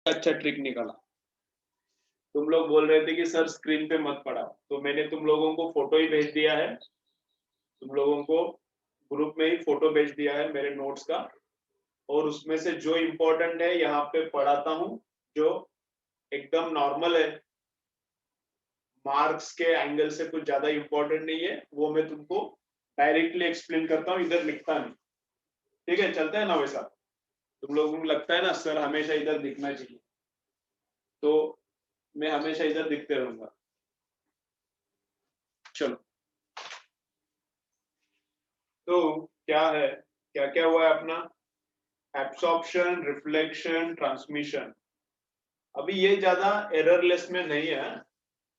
अच्छा ट्रिक निकाला। तुम लोग बोल रहे थे कि सर स्क्रीन पे मत पढ़ाओ, तो मैंने तुम लोगों को फोटो ही भेज दिया है, तुम लोगों को ग्रुप में ही फोटो भेज दिया है मेरे नोट्स का, और उसमें से जो इम्पोर्टेंट है यहाँ पे पढ़ाता हूँ, जो एकदम नॉर्मल है, मार्क्स के एंगल से कुछ ज्यादा इम्पोर्टेंट नहीं है, वो मैं तुमको डायरेक्टली एक्सप्लेन करता हूँ, इधर लिखता नहीं। ठीक है, चलता है ना वैसा? तुम लोगों को लगता है ना सर हमेशा इधर दिखना चाहिए, तो मैं हमेशा इधर दिखते रहूंगा। चलो, तो क्या है, क्या क्या हुआ है अपना? Absorption, reflection, transmission. अभी ये ज्यादा एररलेस में नहीं है,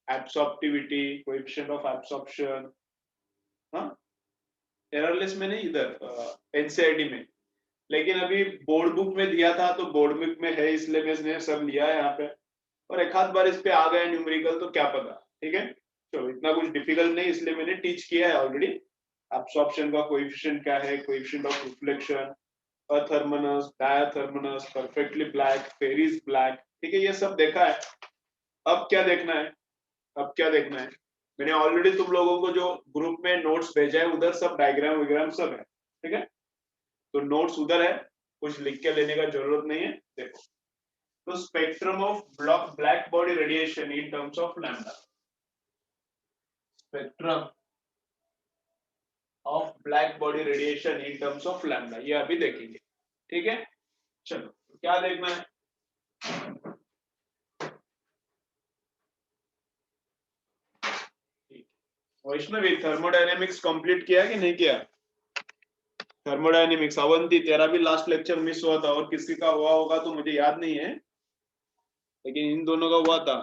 एब्सॉर्प्टिविटी, कोएफिशिएंट ऑफ एब्सॉर्प्शन, हाँ एररलेस में नहीं इधर एनसीईआरटी में, लेकिन अभी बोर्ड बुक में दिया था तो बोर्ड बुक में है, इसलिए मैंने सब लिया है यहाँ पे, और एक आध बार इस पे आ गया न्यूमेरिकल तो क्या पता। ठीक है, तो इतना कुछ डिफिकल्ट नहीं, इसलिए मैंने टीच किया है ऑलरेडी। एब्सॉर्प्शन का कोएफिशिएंट क्या है, coefficient of reflection, athermanous, diathermanous, perfectly black, Ferry's black, ठीक है, ये सब देखा है। अब क्या देखना है, अब क्या देखना है, मैंने ऑलरेडी तुम लोगों को जो ग्रुप में नोट्स भेजा है उधर सब डायग्राम वगैरह सब है। ठीक है, तो नोट्स उधर है, कुछ लिख के लेने का जरूरत नहीं है। देखो, तो spectrum of black body radiation in terms of lambda, spectrum of black body radiation in terms of lambda, ये अभी देखेंगे। ठीक है, चलो क्या देखना है? वैष्णवी, थर्मोडायनेमिक्स कंप्लीट किया कि नहीं किया? थर्मोडायनेमिक्स, अवंती तेरा भी लास्ट लेक्चर मिस हुआ था, और किसी का हुआ होगा तो मुझे याद नहीं है, लेकिन इन दोनों का हुआ था।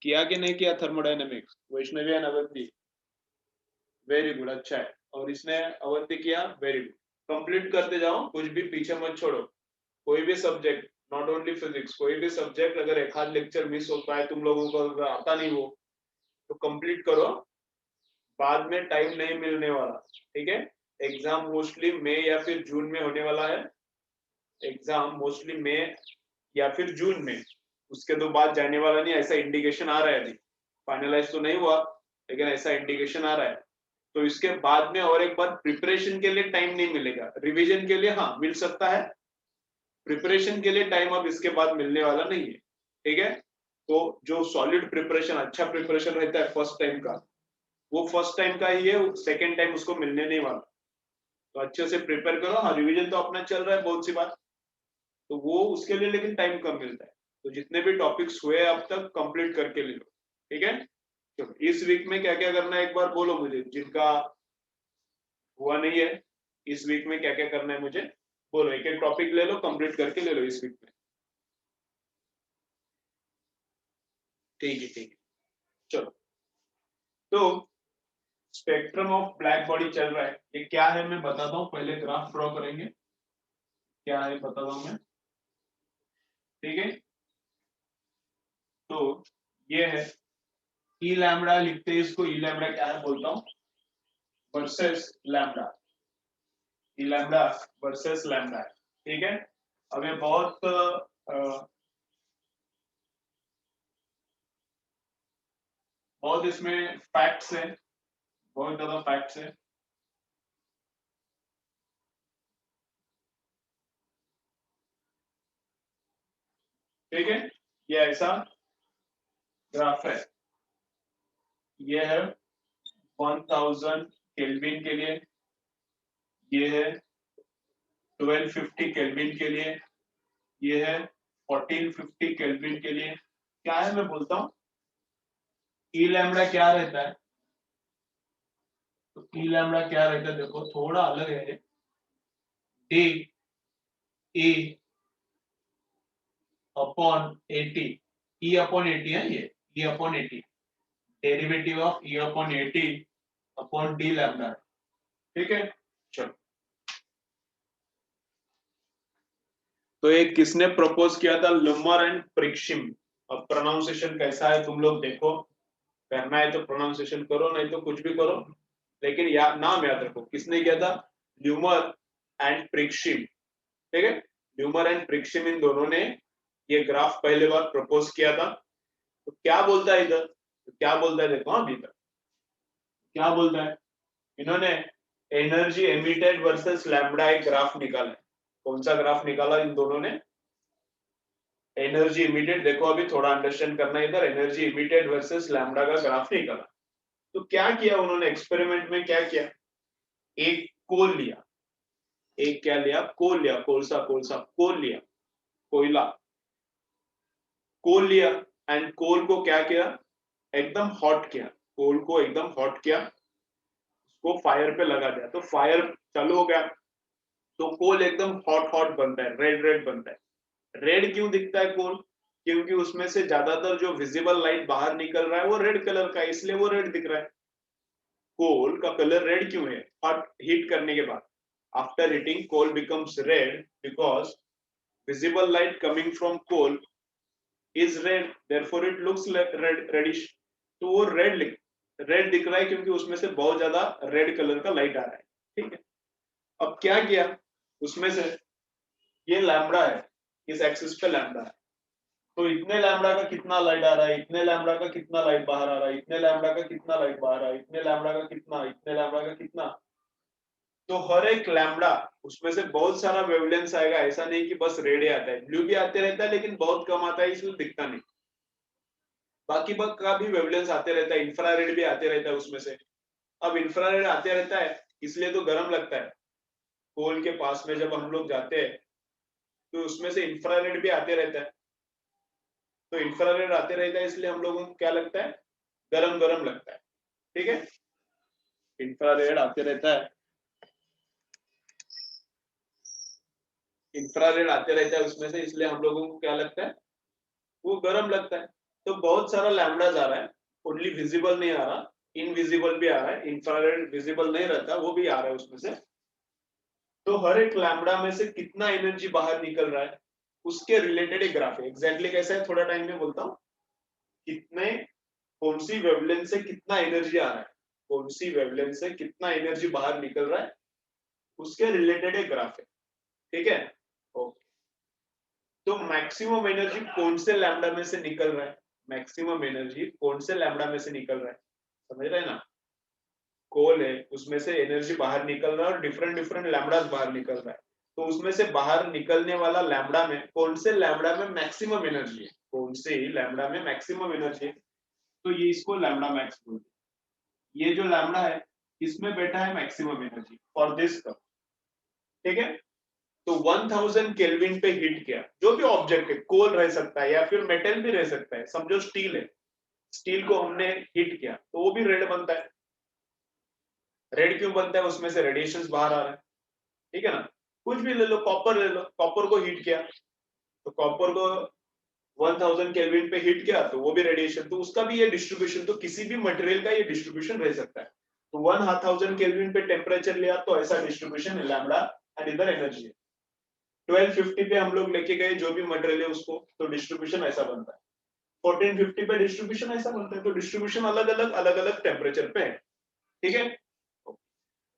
किया कि नहीं किया thermodynamics, Vaishnavi and Avanti? Very good, अच्छा है। और इसने अवंती किया, वेरी गुड। कंप्लीट करते जाओ, कुछ भी पीछे मत छोड़ो। कोई भी सब्जेक्ट, नॉट ओनली फिजिक्स, कोई भी सब्जेक्ट अगर एक आध लेक्चर मिस होता है, तुम लोगों को अगर आता नहीं वो, तो कंप्लीट करो, बाद में टाइम नहीं मिलने वाला। ठीक है, एग्जाम मोस्टली मई या फिर जून में होने वाला है, एग्जाम मोस्टली मई या फिर जून में, उसके तो बाद जाने वाला नहीं, ऐसा इंडिकेशन आ रहा है। अभी फाइनलाइज तो नहीं हुआ, लेकिन ऐसा इंडिकेशन आ रहा है। तो इसके बाद में और एक बार प्रिपरेशन के लिए टाइम नहीं मिलेगा, रिवीजन के लिए हाँ मिल सकता है, प्रिपरेशन के लिए टाइम अब इसके बाद मिलने वाला नहीं है। ठीक है, तो जो सॉलिड प्रिपरेशन, अच्छा प्रिपरेशन रहता है फर्स्ट टाइम का, वो फर्स्ट टाइम का ही है, सेकेंड टाइम उसको मिलने नहीं वाला। तो अच्छे से प्रिपेयर करो। हाँ, रिवीजन तो अपना चल रहा है, बहुत सी बात, तो वो उसके लिए लेकिन टाइम कम मिलता है। तो जितने भी टॉपिक्स हुए अब तक कंप्लीट करके ले लो। ठीक है, तो इस वीक में क्या क्या करना है एक बार बोलो मुझे, जिनका हुआ नहीं है इस वीक में क्या क्या करना है मुझे बोलो, एक एक टॉपिक ले लो, कंप्लीट करके ले लो इस वीक में। ठीक है, ठीक है, चलो। तो स्पेक्ट्रम ऑफ ब्लैक बॉडी चल रहा है, ये क्या है मैं बताता हूँ, पहले ग्राफ ड्रॉ करेंगे, क्या है बताता हूँ मैं। ठीक है, तो ये है ई लैम्बडा, लिखते हैं इसको, ई लैम्बडा क्या है बोलता हूँ, वर्सेस लैम्बडा, ई लैम्बडा वर्सेस लैम्बडा। ठीक है, अब ये बहुत इसमें फैक्ट्स है, बहुत ज्यादा फैक्ट्स है। ठीक है, ये ऐसा ग्राफ है, ये है 1000 केल्विन के लिए, ये है 1250 केल्विन के लिए, ये है 1450 केल्विन के लिए। क्या है मैं बोलता हूँ, ई लैम्बडा क्या रहता है, तो ई लैम्बडा क्या रहता है, देखो थोड़ा अलग है, डी ई अपॉन 80, ई अपॉन 80 है ये, ई upon 80, derivative of E upon 80 upon D lambda. ठीक है, चलो। तो ये किसने प्रपोज किया था, लुमर एंड प्रिक्शिम। अब प्रोनाउंसिएशन कैसा है तुम लोग देखो, करना है तो प्रोनाउंसिएशन करो, नहीं तो कुछ भी करो, लेकिन नाम याद रखो, किसने किया था, ल्यूमर एंड प्रिक्शिम। ठीक है, ल्यूमर एंड प्रिक्शिम इन दोनों ने ये ग्राफ पहले बार प्रपोज किया था। तो क्या बोलता है इधर, तो क्या बोलता है देखो अभी तक क्या बोलता है, इन्होंने एनर्जी एमिटेड वर्सेस लैम्बडा एक ग्राफ निकाला है। कौन सा ग्राफ निकाला इन दोनों ने, एनर्जी इमिटेड, देखो अभी थोड़ा अंडरस्टैंड करना इधर, एनर्जी इमिटेड वर्सेस लैम्बडा का ग्राफ निकाला। तो क्या किया उन्होंने एक्सपेरिमेंट में, क्या किया, एक कोल लिया, एक क्या लिया, कोल लिया, कोलसा कोलसा कोल लिया, कोयला कोल लिया, एंड कोल को क्या किया, एकदम हॉट किया, कोल को एकदम हॉट किया, उसको फायर पे लगा दिया, तो फायर चालू हो गया, तो कोल एकदम हॉट हॉट बनता है, रेड रेड बनता है। रेड क्यों दिखता है कोल, क्योंकि उसमें से ज्यादातर जो विजिबल लाइट बाहर निकल रहा है वो रेड कलर का है, इसलिए वो रेड दिख रहा है। कोल का कलर रेड क्यों है, हॉट हीट करने के बाद, after heating coal becomes red because visible light coming from coal is red, therefore it looks like reddish। तो वो रेड दिख रहा है क्योंकि उसमें से बहुत ज्यादा रेड कलर का लाइट आ रहा है, ठीक है। अब क्या किया, उसमें से ये लैम्बडा है, इस एक्सिस पे लैम्बडा है, तो इतने लैम्बडा का कितना लाइट आ रहा है, इतने लैम्बडा का कितना लाइट बाहर आ रहा है, इतने लैम्बडा का कितना लाइट बाहर आ रहा है, इतने लैम्बडा का कितना, इतने लैम्बडा का कितना। तो हर एक लैम्बडा उसमें से बहुत सारा वेवलेंथ आएगा, ऐसा नहीं कि बस रेड ही आता है, ब्लू भी आते रहता है लेकिन बहुत कम आता है, इसलिए दिखता नहीं। बाकी बग का भी वेवलेंथ आते रहता है, इंफ्रारेड भी आते रहता है उसमें से। अब इंफ्रारेड आते रहता है इसलिए तो गर्म लगता है, कोल के पास में जब हम लोग जाते हैं तो उसमें से इंफ्रारेड भी आते रहता है, तो इंफ्रारेड आते रहता है इसलिए हम लोगों को क्या लगता है, गरम गरम लगता है, ठीक है। इंफ्रारेड आते रहता है, इंफ्रारेड आते रहता है उसमें से, इसलिए हम लोगों को क्या लगता है, वो गर्म लगता है। तो बहुत सारा लैम्बडा आ रहा है, ओनली विजिबल नहीं आ रहा, इनविजिबल भी आ रहा है, इंफ्रारेड विजिबल नहीं रहता वो भी आ रहा है उसमें से। तो हर एक लैम्बडा में से कितना एनर्जी बाहर निकल रहा है उसके रिलेटेड एक ग्राफ है। एग्जैक्टली कैसा है थोड़ा टाइम में बोलता हूँ, कितने, कौन सी वेवलेंथ से कितना एनर्जी आ रहा है, कौन सी वेवलेंथ से कितना एनर्जी बाहर निकल रहा है, उसके रिलेटेड एक ग्राफ है, ठीक है। ओके, तो मैक्सिमम एनर्जी कौन से लैम्बडा में से निकल रहा है, मैक्सिमम एनर्जी कौन से लैम्बडा में से निकल रहा है, समझ रहे हैं ना। कोल है उसमें से एनर्जी बाहर निकल रहा है और डिफरेंट डिफरेंट लैम्बडास बाहर निकल रहा है, तो उसमें से बाहर निकलने वाला लैम्बडा में कौन से लैम्बडा में मैक्सिमम एनर्जी है, कौन से लैम्बडा में मैक्सिमम एनर्जी है, तो ये इसको लैम्बडा मैक्स बोलते हैं। ये जो लैम्बडा है इसमें बैठा है maximum energy for this curve, ठीक है। तो 1000 केल्विन पे हीट किया, जो भी ऑब्जेक्ट है, कोल रह सकता है या फिर मेटल भी रह सकता है, समझो स्टील है, स्टील को हमने हीट किया तो वो भी रेड बनता है। रेड क्यों बनता है, उसमें से रेडिएशंस बाहर आ रहा है, ठीक है ना। कुछ भी ले लो, कॉपर ले लो, कॉपर को हीट किया तो कॉपर को 1000 केल्विन पे हीट किया तो वो भी रेडिएशन, तो उसका भी ये डिस्ट्रीब्यूशन, तो किसी भी मटेरियल का ये डिस्ट्रीब्यूशन रह सकता है। तो 1000 केल्विन पे टेम्परेचर लिया तो ऐसा डिस्ट्रीब्यूशन है लैम्बडा, एंड इधर एनर्जी है। 1250 पे हम लोग लेके गए जो भी मटेरियल है उसको, तो डिस्ट्रीब्यूशन ऐसा बनता है। 1450 पे डिस्ट्रीब्यूशन ऐसा बनता है, तो डिस्ट्रीब्यूशन अलग अलग टेम्परेचर पे है, ठीक है।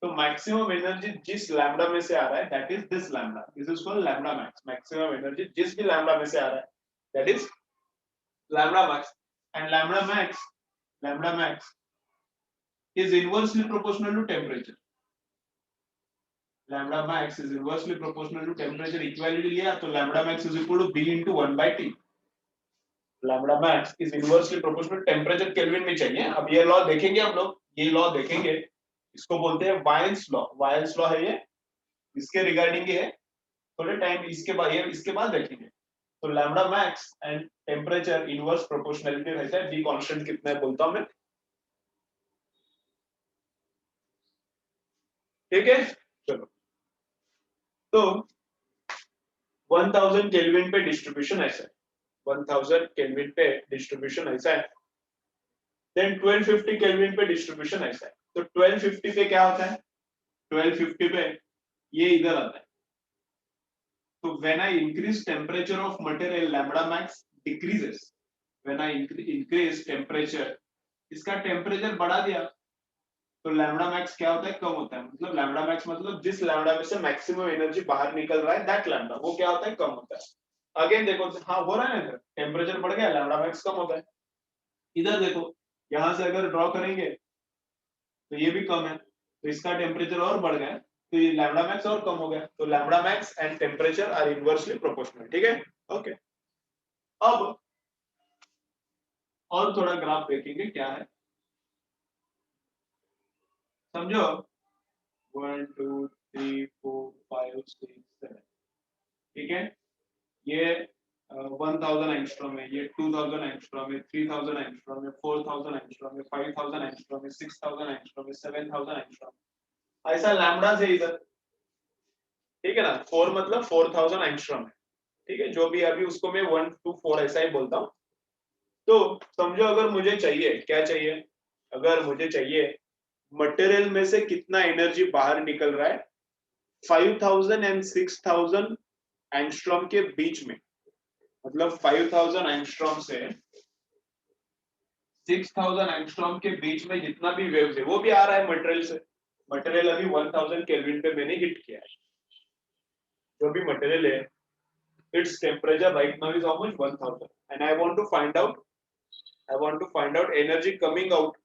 तो मैक्सिमम एनर्जी जिस लैम्बडा में से आ रहा है that is this lambda, this is called lambda max. Maximum energy जिस भी लैम्बडा में से आ रहा है that is lambda max, and lambda max is inversely proportional to temperature. Lambda max is inversely proportional to temperature. Equality लिया तो lambda max is equal to b into 1 by t. Lambda max is inversely proportional to temperature Kelvin में चाहिए। अब ये law देखेंगे हम लोग, ये लॉ देखेंगे, इसको बोलते हैं वायंस लॉ। वायंस लॉ है ये, इसके रिगार्डिंग है, थोड़े टाइम इसके बाद देखेंगे। तो lambda max and temperature inverse proportionality रहता है। बी कांस्टेंट कितना है बोलता हूं मैं, ठीक है। चलो, तो 1000 केल्विन पे डिस्ट्रीब्यूशन ऐसा है, 1000 केल्विन पे डिस्ट्रीब्यूशन ऐसा है, देन 1250 केल्विन पे डिस्ट्रीब्यूशन ऐसा है। तो 1250 पे क्या होता है, 1250 पे ये इधर आता है। तो when I increase temperature of material lambda max decreases, when I increase temperature, इसका टेम्परेचर बढ़ा दिया तो लैम्बडा मैक्स क्या होता है, कम होता है। मतलब लैम्बडा मैक्स मतलब जिस लैम्बडा में से मैक्सिमम एनर्जी बाहर निकल रहा है दैट लैम्बडा, वो क्या होता है, कम होता है। अगेन देखो, हाँ हो रहा है ना, टेम्परेचर बढ़ गया, लैम्डा मैक्स कम होता है। इधर देखो, यहाँ से अगर ड्रॉ करेंगे तो ये भी कम है, तो इसका टेम्परेचर और बढ़ गया, तो ये लैम्डा मैक्स और कम हो गया, तो lambda max and temperature are inversely proportional. ठीक है, ओके। अब और थोड़ा ग्राफ देखेंगे क्या है, समझो। 1 2 3 4 5 6 7, ठीक है। ये 1000 एंगस्ट्रॉम है, ये 2000 एंगस्ट्रॉम है, 3000 एंगस्ट्रॉम है, 4000 एंगस्ट्रॉम है, 5000 एंगस्ट्रॉम है, 6000 एंगस्ट्रॉम है, 7000 एंगस्ट्रॉम, ऐसा लैम्डा से इधर, ठीक है ना। 4 मतलब 4000 एंगस्ट्रॉम है, ठीक है, जो भी अभी उसको मैं 1 to 4 ऐसा ही बोलता हूँ। तो समझो, अगर मुझे चाहिए, क्या चाहिए, अगर मुझे चाहिए मटेरियल में से कितना एनर्जी बाहर निकल रहा है 5000 एंड 6000 एंगस्ट्रॉम के बीच में, मतलब 5000 एंगस्ट्रॉम से 6000 एंगस्ट्रॉम के बीच में जितना भी वेव्स है वो भी आ रहा है मटेरियल से। मटेरियल अभी 1000 केल्विन पे मैंने हिट किया है, जो भी मटेरियल है, its temperature right now is how much, 1000, and I want to find out energy coming out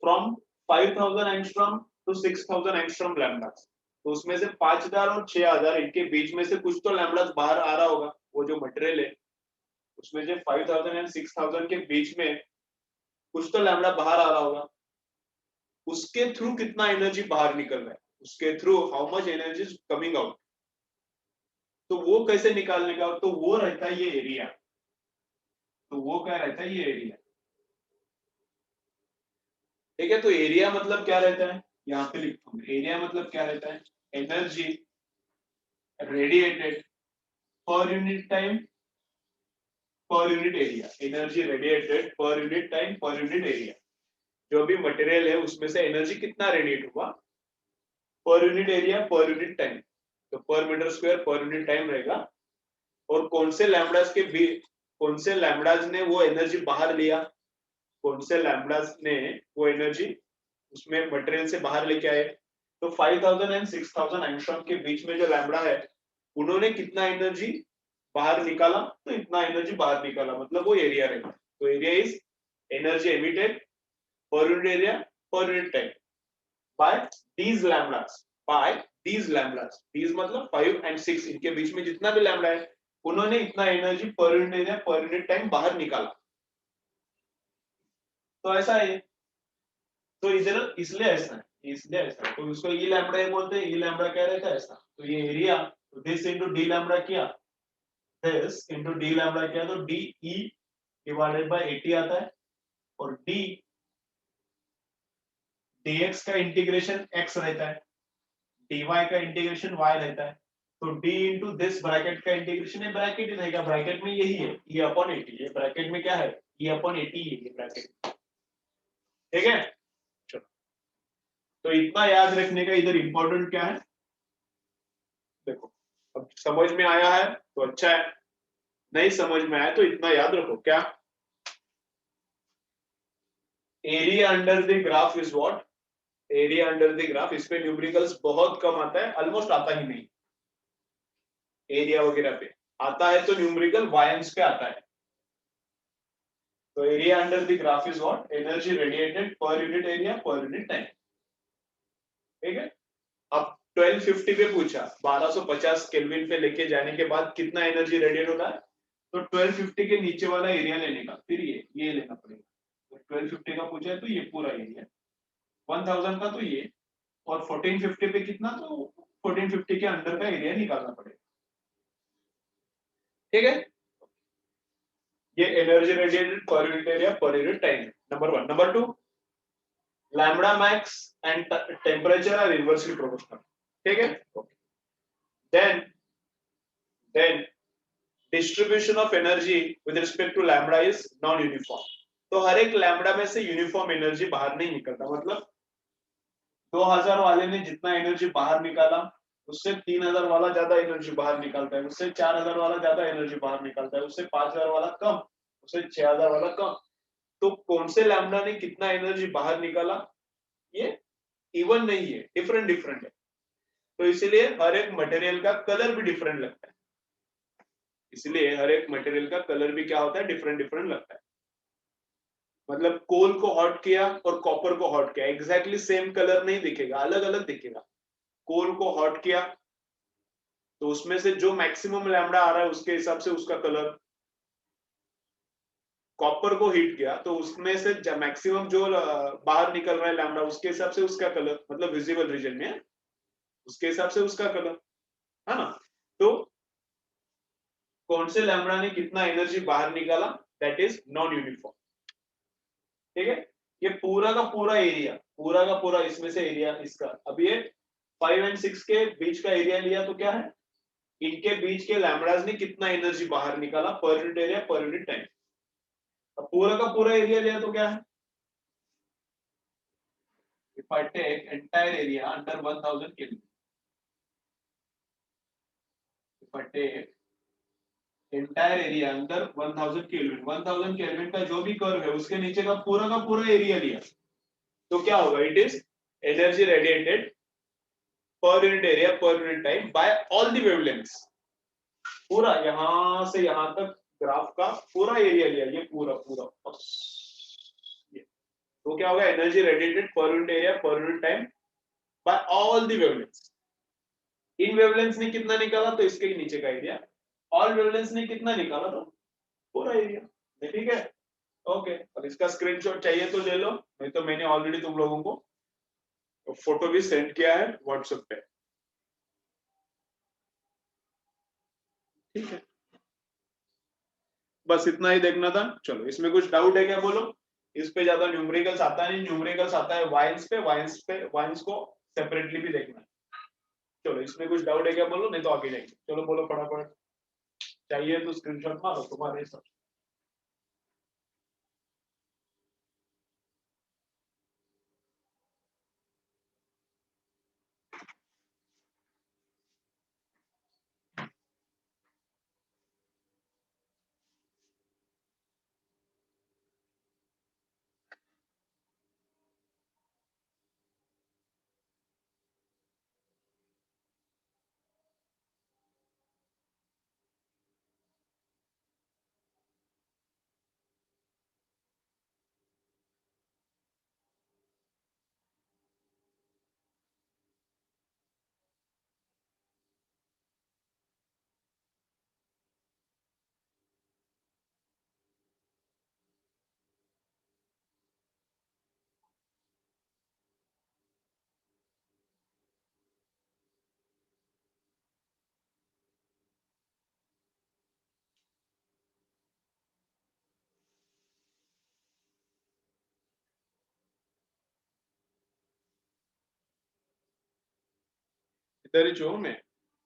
from 5000 angstrom to 6000 angstrom lambdas। तो उसमें से 5000 और 6000 इनके बीच में से कुछ तो लैम्डास बाहर आ रहा होगा, वो जो मटेरियल है उसमें से 5000 एंड 6000 के बीच में कुछ तो लैम्डा बाहर आ रहा होगा, उसके थ्रू कितना एनर्जी बाहर निकल रहा है, उसके through how much energy is coming out. तो वो कैसे निकालने का, तो वो रहता है ये एरिया, तो वो क्या रहता है ये एरिया, ठीक है। तो एरिया मतलब क्या रहता है, यहाँ पे लिखता हूँ, एरिया मतलब क्या रहता है, energy radiated per unit time पर unit area, energy radiated per unit time पर यूनिट एरिया। जो भी मटेरियल है उसमें से एनर्जी कितना रेडिएट हुआ per unit area per unit time, तो per metre square per unit time रहेगा। और कौन से लैम्बडास के भी, कौन से लैम्बडास ने वो एनर्जी बाहर लिया, कौन से लैम्बडास ने वो एनर्जी उसमें मटेरियल से बाहर लेके आए। तो 5000 एंड 6000 एंगस्ट्रॉम के बीच में जो लैम्बडा है, उन्होंने कितना एनर्जी बाहर निकाला, तो इतना एनर्जी बाहर निकाला, मतलब वो एरिया रहेगा। तो area is energy emitted per unit area per unit time by these lambdas, by these lambdas, these मतलब 5 and 6, इनके बीच में जितना भी लैम्बडा है उन्होंने इतना एनर्जी पर unit area per unit time बाहर निकाला। तो ऐसा है, तो इधर इसलिए ऐसा है, इसलिए ऐसा है, तो उसको ई लैम्बडा बोलते हैं, ई लैम्बडा क्या रहता है ऐसा। तो ये एरिया, तो दिस इनटू डी लैम्बडा किया, दिस इनटू डी लैम्बडा किया, तो डी ई डिवाइडेड बाय 80 आता है, और डी dx का इंटीग्रेशन x रहता है, dy का इंटीग्रेशन y रहता है, तो d इंटू दिस ब्रैकेट का इंटीग्रेशन है, ब्रैकेट ही रहेगा, ब्रैकेट में यही है e अपॉन 80, ये ब्रैकेट में क्या है e अपॉन 80 है ये ब्रैकेट, ठीक है। चलो, तो इतना याद रखने का इधर इंपॉर्टेंट क्या है, देखो, अब समझ में आया है तो अच्छा है, नहीं समझ में आया तो इतना याद रखो, क्या area under the graph is what, area under the graph, इस पे न्यूमेरिकल्स बहुत कम आता है, ऑलमोस्ट आता ही नहीं, एरिया वगैरह पे आता है तो न्यूमेरिकल वायंस पे आता है। तो area under the graph is what, energy radiated per unit area per unit time, ठीक है। अब 1250 पे पूछा, 1250 केल्विन पे लेके जाने के बाद कितना एनर्जी रेडिएट होता है, तो 1250 के नीचे वाला एरिया लेने का, फिर ये लेना पड़ेगा। तो 1250 का पूछा है तो ये पूरा एरिया, 1000 का तो ये, और 1450 पे कितना, तो 1450 के अंदर का एरिया निकालना पड़ेगा, ठीक है। ये energy radiated per unit area per unit time, number 1। Number 2, lambda max and temperature are inversely proportional, ठीक है। Then distribution of energy with respect to lambda is non uniform. तो हर एक लैम्बडा में से यूनिफॉर्म एनर्जी बाहर नहीं निकलता, मतलब 2000 वाले ने जितना एनर्जी बाहर निकाला उससे 3000 वाला ज्यादा एनर्जी बाहर निकालता है, उससे 4000 वाला ज्यादा एनर्जी बाहर निकालता है, उससे 5000 वाला कम, उससे 6000 वाला कम। तो कौन से लैम्बडा ने कितना एनर्जी बाहर निकाला, ये इवन नहीं है, डिफरेंट डिफरेंट है। तो इसीलिए हर एक मटेरियल का कलर भी डिफरेंट लगता है, इसलिए हर एक मटेरियल का कलर भी क्या होता है, डिफरेंट डिफरेंट लगता है। मतलब कोल को हॉट किया और कॉपर को हॉट किया, एग्जैक्टली सेम कलर नहीं दिखेगा, अलग अलग दिखेगा। कोल को हॉट किया तो उसमें से जो मैक्सिमम लैम्डा आ रहा है उसके हिसाब से उसका कलर, कॉपर को हीट किया तो उसमें से मैक्सिमम जो बाहर निकल रहा है लैम्डा उसके हिसाब से उसका कलर, मतलब विजिबल रीजन में उसके हिसाब से उसका कलर, है ना। तो कौन से लैम्डा ने कितना एनर्जी बाहर निकाला, दैट इज नॉन यूनिफॉर्म। ठीक है, ये पूरा का पूरा एरिया, पूरा का पूरा इसमें से एरिया इसका, अब ये 5 और 6 के बीच का एरिया लिया तो क्या है, इनके बीच के लैम्डास ने कितना एनर्जी बाहर निकाला पर unit area per unit time. अब पूरा का पूरा एरिया लिया तो क्या है, if I take entire area under 1000 Kelvin, if I take entire area under 1000 Kelvin, 1000 Kelvin का जो भी कर्व है उसके नीचे का पूरा एरिया लिया तो क्या होगा, it is energy radiated per unit area per unit time by all the wavelengths. पूरा यहां से यहां तक ग्राफ का पूरा एरिया लिया, ये पूरा पूरा ये। तो क्या होगा, energy radiated per unit area per unit time by all the wavelengths. इन वेवलेंथ्स ने कितना निकाला तो इसके नीचे का एरिया, ऑल वेवलेंथ्स ने कितना निकाला तो पूरा एरिया। ठीक है, ओके। और इसका स्क्रीनशॉट चाहिए तो ले लो, नहीं तो मैंने ऑलरेडी तुम लोगों को फोटो भी सेंड किया है व्हाट्सएप पे। ठीक है, बस इतना ही देखना था। चलो, इसमें कुछ डाउट है क्या, बोलो। इस पे ज्यादा न्यूमेरिकल्स आता नहीं, न्यूमेरिकल्स आता है वाइंस पे, वाइंस को सेपरेटली भी देखना है। चलो, इसमें कुछ डाउट है क्या, बोलो, नहीं तो आगे जाएंगे। चलो बोलो फटाफट, चाहिए तो स्क्रीनशॉट मारो तुम्हारे हिसाब से। इधर ही जो मैं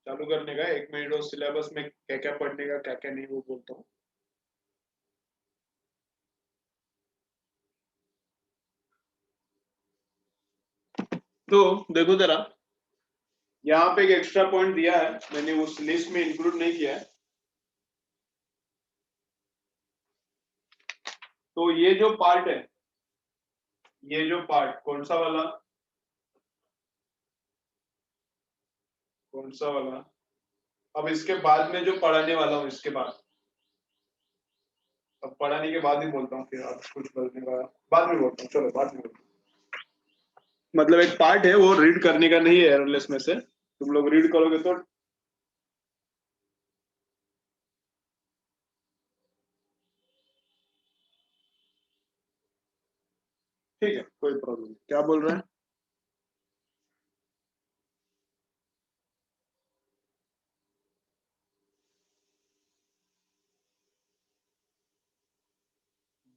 चालू करने का 1 मिनट, और सिलेबस में क्या क्या पढ़ने का क्या क्या नहीं वो बोलता हूँ। तो देखो जरा, यहाँ पे एक एक्स्ट्रा पॉइंट दिया है, मैंने उस लिस्ट में इंक्लूड नहीं किया है। तो ये जो पार्ट है, ये जो पार्ट कौन सा वाला, कौन सा वाला, अब इसके बाद में जो पढ़ाने वाला हूँ इसके बाद, अब पढ़ाने के बाद ही बोलता हूँ, फिर आप कुछ बोलने का बाद में बोलता हूँ। चलो बाद में बोलता हूँ। मतलब एक पार्ट है वो रीड करने का नहीं है एररलेस में से, तुम लोग रीड करोगे तो ठीक है, कोई प्रॉब्लम नहीं। क्या बोल रहे हैं,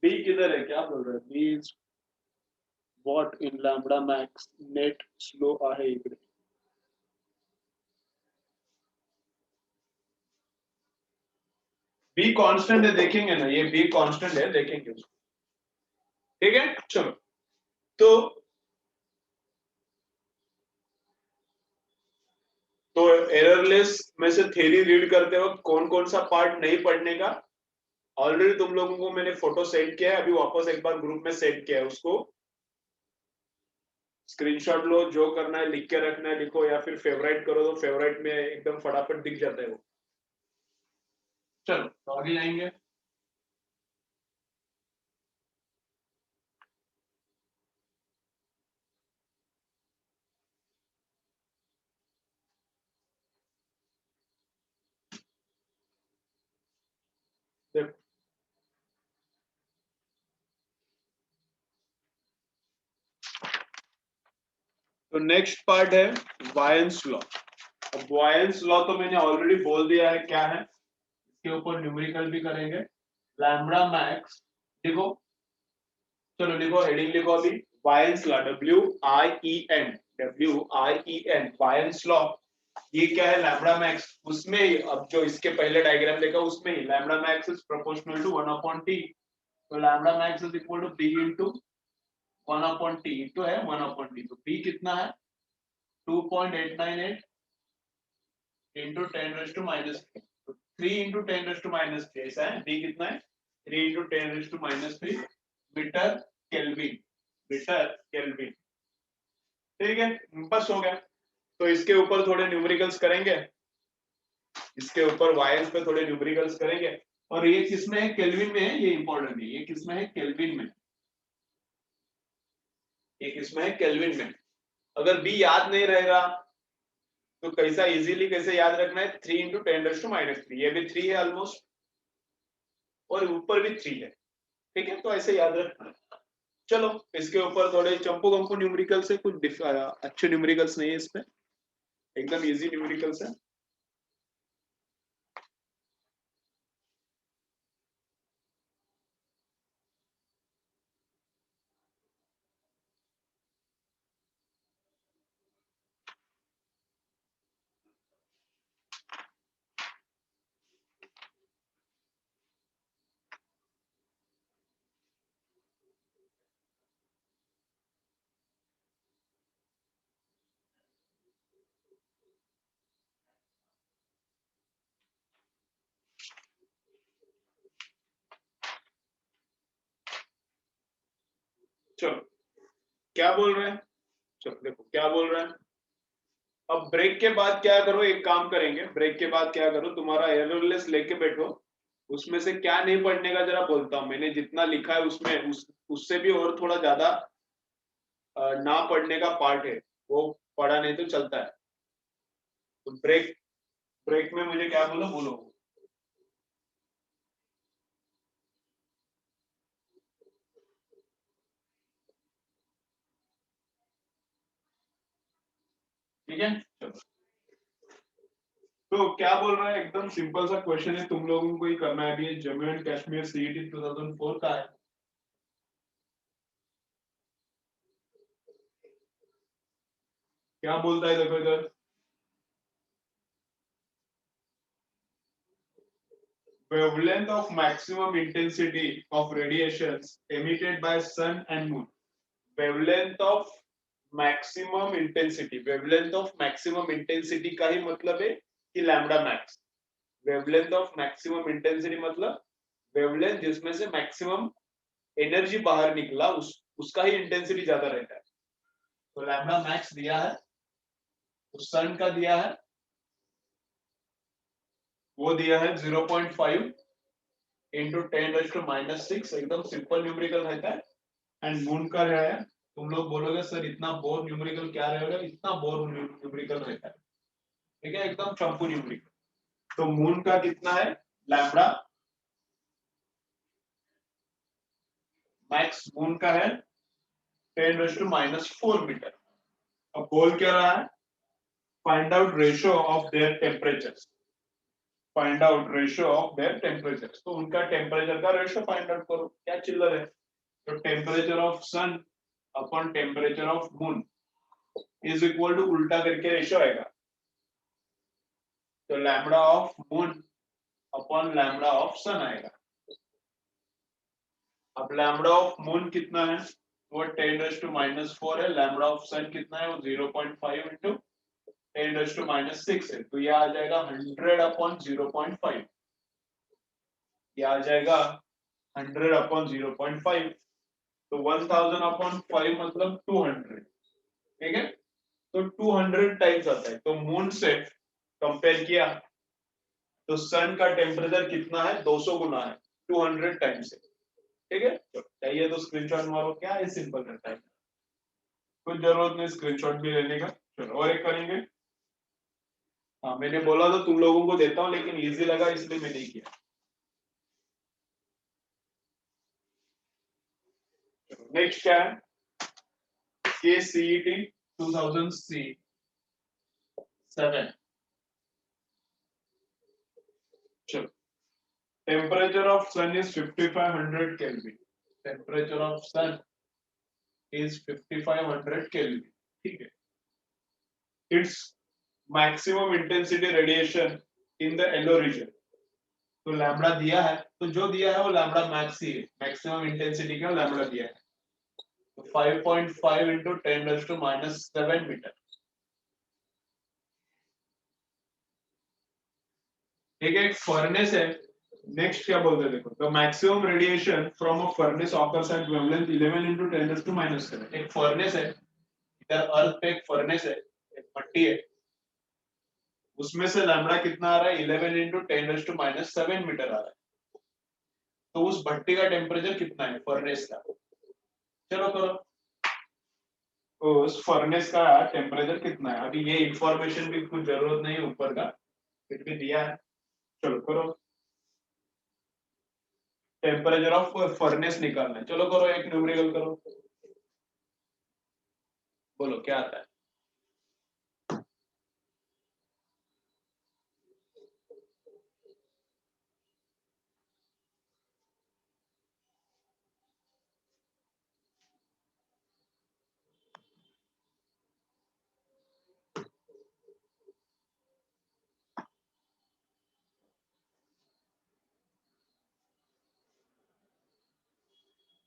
बी किधर है, क्या बोल रहे हैं, b is what in lambda max नेट स्लो आहे इकडे। बी कांस्टेंट है, देखेंगे ना, ये बी कांस्टेंट है, देखेंगे उसको। ठीक है, चलो। तो तो एररलेस में से थ्योरी रीड करते वक्त कौन कौन सा पार्ट नहीं पढ़ने का, ऑलरेडी तुम लोगों को मैंने फोटो सेंड किया है, अभी वापस एक बार ग्रुप में सेंड किया है, उसको स्क्रीनशॉट लो, जो करना है लिख के रखना है लिखो, या फिर फेवरेट करो तो फेवरेट में एकदम फटाफट दिख जाता है वो। चलो तो आगे जाएंगे। देखो तो नेक्स्ट पार्ट है वायंस लॉ। अब वायंस लॉ तो मैंने ऑलरेडी बोल दिया है क्या है, इसके ऊपर न्यूमेरिकल भी करेंगे। लैम्बडा मैक्स लिखो, चलो लिखो, हेडिंग लिखो अभी, वायंस लॉ, WIEN वायंस लॉ। ये क्या है, लैम्बडा मैक्स, उसमें ही अब जो इसके पहले डायग्राम देखा उसमें ही lambda max is proportional to 1/t। तो lambda max is equal to b into 1/t into है 1/t। तो b कितना है 2.898 इंटू 10⁻³ तो 3 इंटू 10⁻³ ऐसा है। b कितना है 3 इंटू 10⁻³ मीटर केल्विन, मीटर केल्विन। ठीक है, बस हो गया। तो इसके ऊपर थोड़े न्यूमेरिकल्स करेंगे, इसके ऊपर वायर्स पे थोड़े न्यूमेरिकल्स करेंगे। और ये किसमें है, केल्विन में है, ये इंपॉर्टेंट है। ये किसमें है, केल्विन में। ये किसमें है, केल्विन में। अगर बी याद नहीं रहेगा तो कैसा इजीली कैसे याद रखना है, 3 इंटू 10⁻³। ये भी 3 है ऑलमोस्ट, और ऊपर भी 3 है। ठीक है, तो ऐसे याद रखना है। चलो इसके ऊपर थोड़े चंपू कंपू न्यूमेरिकल्स है, कुछ अच्छे न्यूमेरिकल्स नहीं है इसमें, एकदम इजी न्यूमेरिकल्स है। चलो क्या बोल रहे हैं, चलो देखो क्या बोल रहे हैं। अब ब्रेक के बाद क्या करो, एक काम करेंगे, ब्रेक के बाद क्या करो, तुम्हारा एररलेस लेके बैठो, उसमें से क्या नहीं पढ़ने का जरा बोलता हूँ। मैंने जितना लिखा है उसमें उससे भी और थोड़ा ज्यादा ना पढ़ने का पार्ट है, वो पढ़ा नहीं तो चलता है। तो ब्रेक, ब्रेक में मुझे क्या बोलो, बोलो। ठीक है, चलो तो क्या बोल रहा है, एकदम सिंपल सा क्वेश्चन है, तुम लोगों को ही करना है। अभी जम्मू एंड कश्मीर CET 2004 का है। क्या बोलता है देखो इधर, wavelength of maximum intensity of radiations emitted by sun and moon। wavelength of maximum intensity, wavelength of maximum intensity का ही मतलब है कि lambda max. wavelength of maximum intensity मतलब wavelength जिसमें से मैक्सिमम एनर्जी बाहर निकला, उसका ही इंटेंसिटी ज्यादा रहता है। तो लैम्बडा मैक्स दिया है, तो सन का दिया है, वो दिया है 0.5 इंटू 10⁻⁻⁶, एकदम सिंपल न्यूमेरिकल रहता है। एंड मून का है, तुम लोग बोलोगे सर इतना बोर न्यूमेरिकल क्या रहेगा, इतना बोर न्यूमेरिकल रहता है। ठीक है, एकदम चंपू न्यूमेरिकल। तो मून का कितना है, लैम्बडा मैक्स मून का है 10⁻⁴ मीटर। अब बोल क्या रहा है, find out ratio of their temperatures, find out ratio of their temperatures. तो उनका टेम्परेचर का रेशियो फाइंड आउट करो, क्या चिल्लर है। तो temperature of sun upon temperature of moon is equal to उल्टा करके रेशियो आएगा। तो lambda of moon upon lambda of sun आएगा। अब लैम्बडा ऑफ मून कितना है, वो 10⁻⁴ है। लैम्बडा ऑफ सन कितना है, वो 0.5 इंटू 10⁻⁶ है। तो ये आ जाएगा 100/0.5, ये आ जाएगा 100/0.5। तो 1000/5 मतलब 200। ठीक है, तो 200 टाइम्स आता है। तो मून से कंपेयर किया तो सन का टेम्परेचर कितना है, 200 गुना है, 200 टाइम्स है। ठीक है, चाहिए तो स्क्रीनशॉट मारो, क्या है, सिंपल रहता है, कुछ जरूरत नहीं स्क्रीनशॉट भी लेने का। चलो और एक करेंगे। हाँ मैंने बोला तो तुम लोगों को देता हूँ, लेकिन इजी लगा इसलिए मैंने किया। नेक्स्ट क्या है, KCET 2007। चलो, temperature of sun is 5500 kelvin. Temperature of sun is 5500 kelvin. ठीक है, it's maximum intensity radiation in the yellow region. तो लैम्बडा दिया है, तो जो दिया है वो लैम्बडा मैक्स ही है, मैक्सिमम इंटेंसिटी का लैम्बडा दिया है। तो 5.5 इंटू 10⁻⁻7 मीटर। ठीक है, एक फर्नेस है। नेक्स्ट क्या बोलते हैं देखो, the maximum radiation from a furnace occurs eight wavelength 11 into 10⁻⁻7। एक फर्नेस है, इधर अर्थ पे एक फर्नेस है, एक भट्टी है, उसमें से लैम्बडा कितना आ रहा है, 11 इंटू 10⁻⁻7 मीटर आ रहा है। तो उस भट्टी का टेम्परेचर कितना है, फर्नेस का, चलो करो। तो उस फर्नेस का टेम्परेचर कितना है, अभी ये इंफॉर्मेशन भी कुछ जरूरत नहीं है ऊपर का, फिर भी दिया है, चलो करो। टेम्परेचर ऑफ फर्नेस निकालना है, चलो करो, एक न्यूमेरिकल करो, बोलो क्या आता है।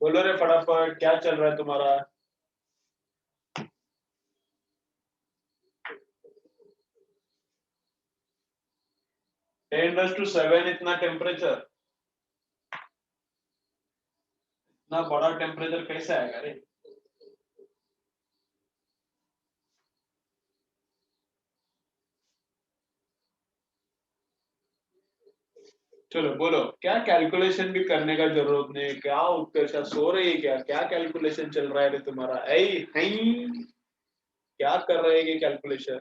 बोलो रे फटाफट, क्या चल रहा है तुम्हारा। 10⁻7 इतना टेम्परेचर, इतना बड़ा टेम्परेचर कैसे आएगा रे। चलो बोलो, क्या कैलकुलेशन भी करने का जरूरत नहीं है, क्या उत्कर्षा सो रही है क्या, क्या कैलकुलेशन चल रहा है रे तुम्हारा, ऐ हैं क्या कर रहे हैं ये कैलकुलेशन।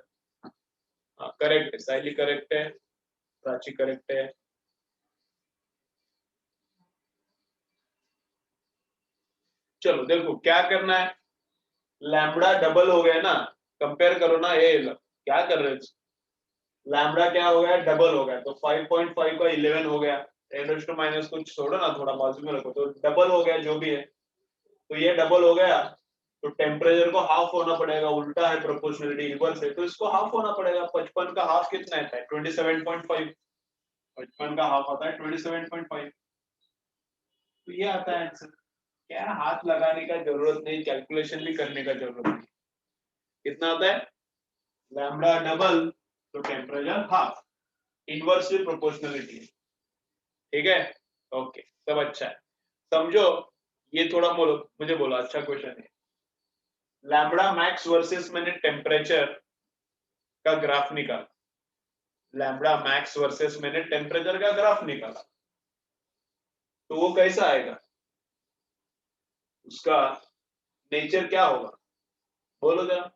हाँ करेक्ट है, साइली करेक्ट है, प्राची करेक्ट है। चलो देखो क्या करना है, लैम्बडा डबल हो गया ना, कंपेयर करो ना, ये क्या कर रहे हो, लैम्बडा क्या हो गया, डबल हो गया, तो 5.5 का 11 हो गया, 10⁻⁻ कुछ छोड़ो ना, थोड़ा बाजू में रखो, तो डबल हो गया जो भी है, तो ये डबल हो गया, तो टेम्परेचर को हाफ होना पड़ेगा, उल्टा है प्रोपोर्शनलिटी, इनवर्स है, तो इसको हाफ होना पड़ेगा। 55 का हाफ कितना आता है, 27.5। 55 का हाफ आता है 27.5, तो ये आता है आंसर। क्या हाथ लगाने का जरूरत नहीं, कैलकुलेशन भी करने का जरूरत नहीं। कितना आता है, लैम्बडा डबल तो टेम्परेचर हाफ, इनवर्सली प्रोपोर्शनलिटी। ठीक है, ओके सब अच्छा है, समझो। ये थोड़ा बोलो, मुझे बोलो, अच्छा क्वेश्चन है। लैम्बडा मैक्स वर्सेस मैंने टेम्परेचर का ग्राफ निकाला, लैम्बडा मैक्स वर्सेस मैंने टेम्परेचर का ग्राफ निकाला, तो वो कैसा आएगा, उसका नेचर क्या होगा, बोलो जरा,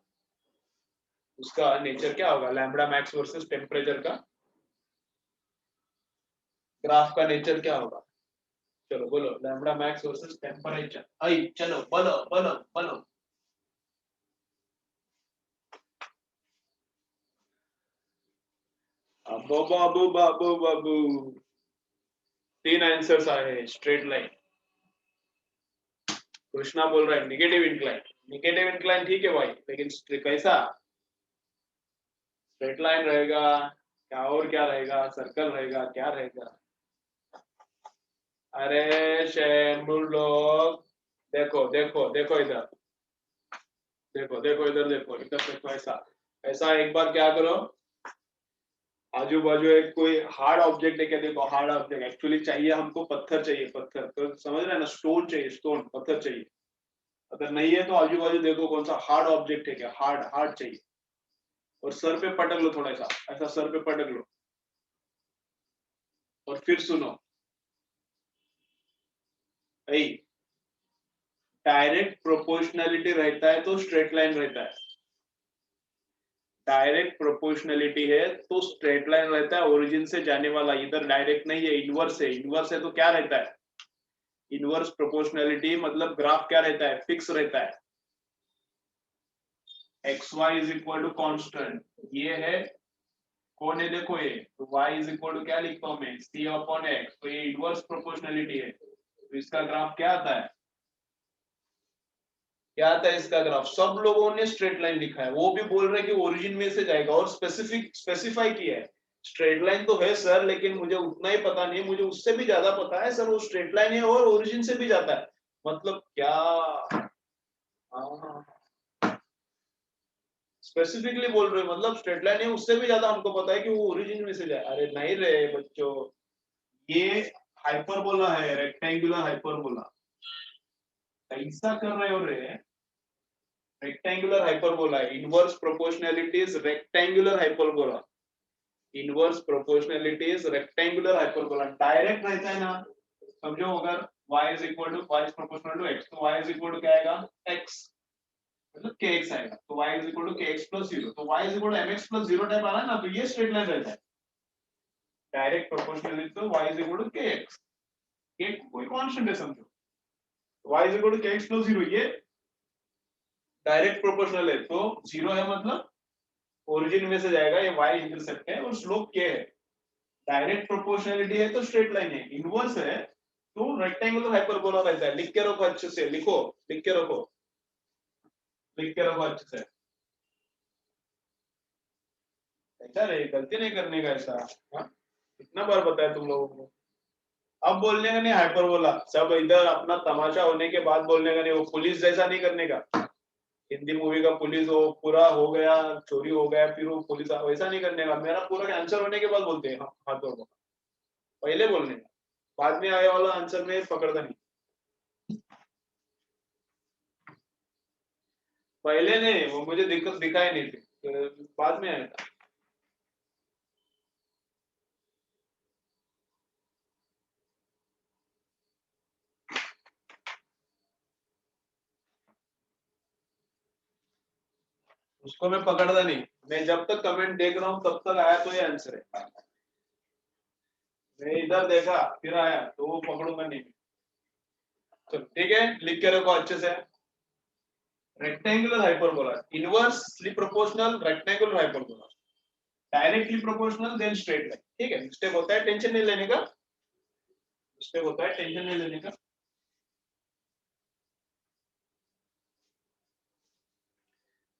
उसका नेचर क्या होगा, लैम्बडा मैक्स वर्सेस टेम्परेचर का ग्राफ का नेचर क्या होगा। चलो बोलो, लैम्बडा मैक्स वर्सेस टेम्परेचर, आई चलो बोलो बोलो बोलो। बाबू बाबू बाबू बाबू, 3 आंसर्स आए हैं, स्ट्रेट लाइन। कृष्णा बोल रहा है निगेटिव इंक्लाइन, निगेटिव इंक्लाइन ठीक है भाई, लेकिन कैसा, स्ट्रेट लाइन रहेगा क्या, और क्या रहेगा, सर्कल रहेगा, क्या रहेगा। अरे शैम्बुल लोग, देखो देखो देखो इधर, देखो देखो इधर, देखो इधर देखो, ऐसा ऐसा एक बार क्या करो, आजू बाजू एक कोई हार्ड ऑब्जेक्ट है क्या, देखो हार्ड ऑब्जेक्ट, एक्चुअली चाहिए हमको पत्थर, चाहिए पत्थर, तो समझ रहे हैं ना, स्टोन चाहिए, स्टोन पत्थर चाहिए। अगर नहीं है तो आजू बाजू देखो कौन सा हार्ड ऑब्जेक्ट है क्या, हार्ड हार्ड चाहिए, और सर पे पटक लो थोड़ा सा, ऐसा सर पे पटक लो, और फिर सुनो भाई, डायरेक्ट प्रोपोर्शनलिटी रहता है तो स्ट्रेट लाइन रहता है, डायरेक्ट प्रोपोर्शनलिटी है तो स्ट्रेट लाइन रहता है, ओरिजिन से जाने वाला, इधर डायरेक्ट नहीं है, इनवर्स है, इनवर्स है तो क्या रहता है, इनवर्स प्रोपोर्शनलिटी मतलब ग्राफ क्या रहता है, फिक्स रहता है, x y is equal to constant, ये है कौन है देखो, ये तो y इज इक्वल टू क्या लिखता हूं मैं, c अपॉन x, तो ये इनवर्स प्रोपोर्शनलिटी है, तो इसका ग्राफ क्या आता है, क्या आता है इसका ग्राफ, सब लोगों ने स्ट्रेट लाइन लिखा है, वो भी बोल रहे हैं कि ओरिजिन में से जाएगा और स्पेसिफाई किया है, स्ट्रेट लाइन तो है सर लेकिन मुझे उतना ही पता नहीं, मुझे उससे भी ज्यादा पता है सर, वो स्ट्रेट लाइन है और ओरिजिन से भी जाता है, मतलब क्या, स्पेसिफिकली बोल रहे हो, मतलब स्ट्रेट लाइन है उससे भी ज्यादा हमको पता है कि वो ओरिजिन में से जाए, अरे नहीं रे बच्चों, ये हाइपरबोला है, रेक्टेंगुलर हाइपरबोला, कैसा कर रहे हो रे, रेक्टेंगुलर हाइपरबोला है, inverse proportionality is rectangular hyperbola, inverse proportionality is rectangular hyperbola, direct रहता है ना, समझो अगर y is equal to y is proportional to x, तो y इज इक्वल टू क्या आएगा, x मतलब kx आएगा, तो y is equal to kx plus 0, तो y is equal to mx plus 0 type आ रहा है ना, तो ये स्ट्रेट लाइन रहता है, डायरेक्ट प्रोपोर्शनलिटी तो y is equal to kx, k कोई कांस्टेंट है समझो, y is equal to kx plus 0, ये डायरेक्ट प्रोपोर्शनल है, तो 0 है मतलब ओरिजिन में से जाएगा, ये y इंटरसेप्ट है और स्लोप k है, डायरेक्ट प्रोपोर्शनलिटी है तो स्ट्रेट लाइन है, इनवर्स है तो रेक्टेंगुलर हाइपरबोला रहता है, लिख के रखो अच्छे से, लिखो, लिख के रखो, लिख के रखो अच्छे से, ऐसा रे गलती नहीं करने का ऐसा, हाँ कितना बार बताया तुम लोगों को, अब बोलने का नहीं हाइपरबोला, सब इधर अपना तमाशा होने के बाद बोलने का नहीं, वो पुलिस जैसा नहीं करने का, हिंदी मूवी का पुलिस हो पूरा हो गया, चोरी हो गया, फिर वो पुलिस वैसा नहीं करने का, मेरा पूरा आंसर होने के बाद बोलते हैं हाँ तो पहले बोलने का, बाद में आए वाला आंसर में पकड़ता नहीं, पहले नहीं, वो मुझे दिक्कत दिखाई नहीं थी, तो बाद में आया था, उसको मैं पकड़ता नहीं, मैं जब तक कमेंट देख रहा हूँ तब तक आया तो ये आंसर है, मैं इधर देखा फिर आया तो वो पकड़ूंगा नहीं, चलो ठीक है, लिख के रखो अच्छे से, rectangular hyperbola, inversely proportional rectangular hyperbola, directly proportional then straight line, ठीक है, मिस्टेक होता है टेंशन नहीं लेने का, मिस्टेक होता है टेंशन नहीं लेने का,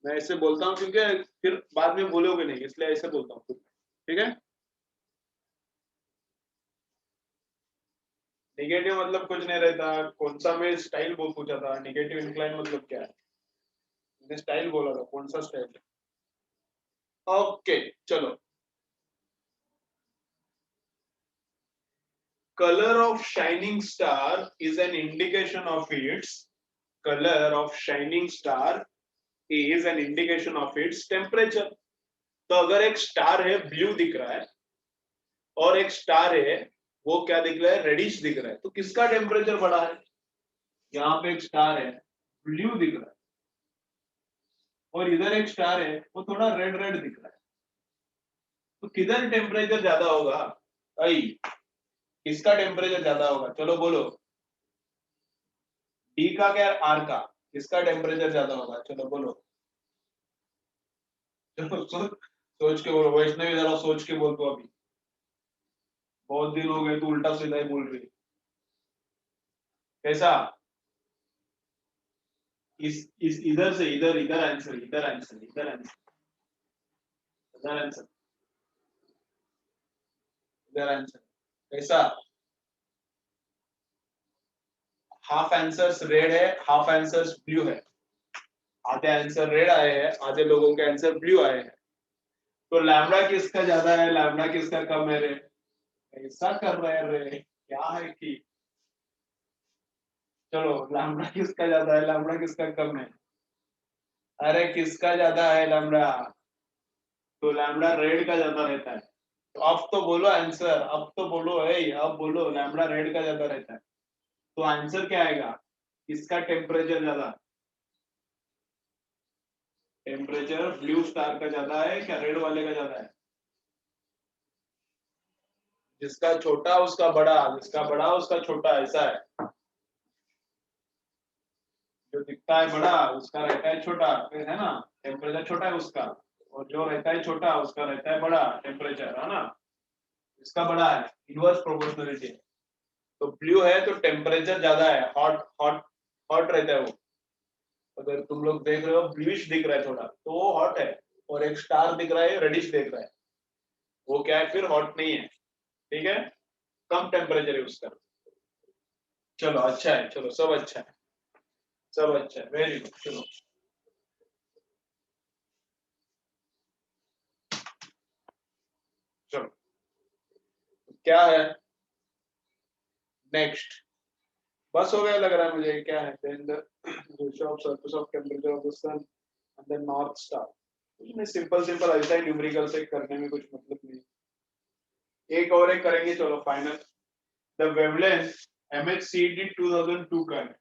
मैं ऐसे बोलता हूँ क्योंकि फिर बाद में बोलोगे नहीं, इसलिए ऐसे बोलता हूँ, ठीक है, निगेटिव मतलब कुछ नहीं रहता, कौन सा मैं स्टाइल बोल पूछा था, निगेटिव इंक्लाइन मतलब क्या है, मैंने स्टाइल बोला था, कौन सा स्टाइल, ओके चलो, color of shining star is an indication of its color of shining star is an indication of its temperature, तो अगर एक स्टार है ब्लू दिख रहा है और एक स्टार है वो क्या दिख रहा है, रेडिश दिख रहा है, तो किसका टेम्परेचर बढ़ा है, यहाँ पे एक स्टार है ब्लू दिख रहा है और इधर एक स्टार है वो थोड़ा रेड रेड दिख रहा है, तो किधर टेम्परेचर ज्यादा होगा भाई, किसका टेम्परेचर ज्यादा होगा, चलो बोलो, डी का क्या आर का, किसका टेम्परेचर ज्यादा होगा, चलो बोलो, चलो सोच के बोलो, वैष्णवी जरा सोच के बोल तो, अभी बहुत दिन हो गए तो उल्टा सीधा ही बोल रही, कैसा, इस इधर से इधर, इधर आंसर, इधर आंसर, इधर आंसर, इधर आंसर, इधर आंसर, कैसा, हाफ आंसर्स रेड है, हाफ आंसर्स ब्लू है, आधे आंसर रेड आए हैं, आधे लोगों के आंसर ब्लू आए हैं, तो लैम्बडा किसका ज्यादा है, लैम्बडा किसका कम है रे, ऐसा कर रहे हैं रे, क्या है कि, चलो लैम्बडा किसका ज्यादा है, लैम्बडा किसका कम है, अरे किसका ज्यादा है लैम्बडा, तो लैम्बडा रेड का ज्यादा रहता है, अब तो बोलो आंसर, अब तो बोलो है, अब बोलो। लैम्बडा रेड का ज्यादा रहता है, तो आंसर क्या आएगा? किसका टेम्परेचर ज्यादा? टेम्परेचर ब्लू स्टार का ज्यादा है क्या रेड वाले का ज्यादा है? जिसका छोटा उसका बड़ा, जिसका बड़ा उसका छोटा, ऐसा है। जो दिखता है बड़ा उसका रहता है छोटा, फिर है ना, टेम्परेचर छोटा है उसका। और जो रहता है छोटा उसका रहता है बड़ा टेम्परेचर, है ना। इसका बड़ा है, इनवर्स प्रोपोर्शनलिटी। तो ब्लू है तो टेम्परेचर ज्यादा है, हॉट हॉट हॉट रहता है वो। अगर तुम लोग देख रहे हो ब्लूइश दिख रहा है थोड़ा, तो वो हॉट है। और एक स्टार दिख रहा है रेडिश दिख रहा है, वो क्या है? फिर हॉट नहीं है। ठीक है, कम टेम्परेचर है उसका। चलो अच्छा है, चलो सब अच्छा है, सब अच्छा है, वेरी गुड। चलो चलो, क्या है नेक्स्ट? बस हो गया लग रहा है मुझे। क्या है? then the ratio of surface of temperature of the sun and the north star। कुछ नहीं, सिंपल सिंपल ऐसा ही न्यूमेरिकल से करने में कुछ मतलब नहीं। एक और एक करेंगे, चलो फाइनल। द वेवलेंथ MHCD 2002 का है।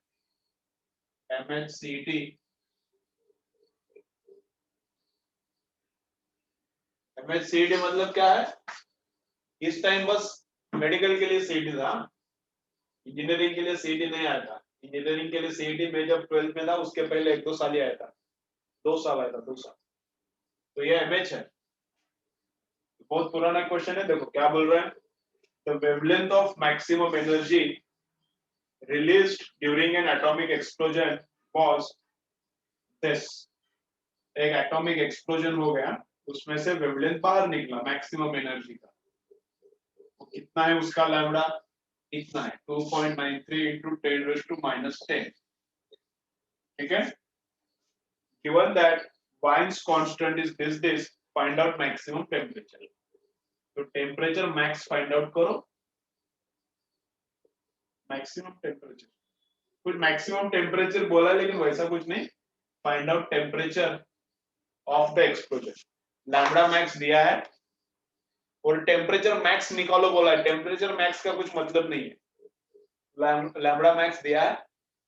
MHCD, MHCD मतलब क्या है? इस टाइम बस मेडिकल के लिए सीडी था, इंजीनियरिंग के लिए सीडी नहीं आया था। इंजीनियरिंग के लिए सीडी में जब 12th में था उसके पहले 1-2 साल ही आया था, 2 साल आया था, 2 साल। तो ये एमएच है, बहुत पुराना क्वेश्चन है। देखो क्या बोल रहे हैं, the wavelength of maximum energy released during an atomic explosion was this। एक एटॉमिक एक्सप्लोजन हो गया, उसमें से वेवलेंथ बाहर निकला मैक्सिमम एनर्जी का। तो कितना है उसका लैम्बडा? इतना है 2.93 into 10⁻⁻10। ठीक है, given that Wien's constant is this, find out maximum temperature। तो टेम्परेचर मैक्स फाइंड आउट करो। मैक्सिमम टेम्परेचर, कुछ मैक्सिमम टेम्परेचर बोला लेकिन वैसा कुछ नहीं। Find out temperature of the explosion. Lambda max दिया है और टेम्परेचर मैक्स निकालो बोला है। टेम्परेचर मैक्स का कुछ मतलब नहीं है। लैम्बडा मैक्स दिया है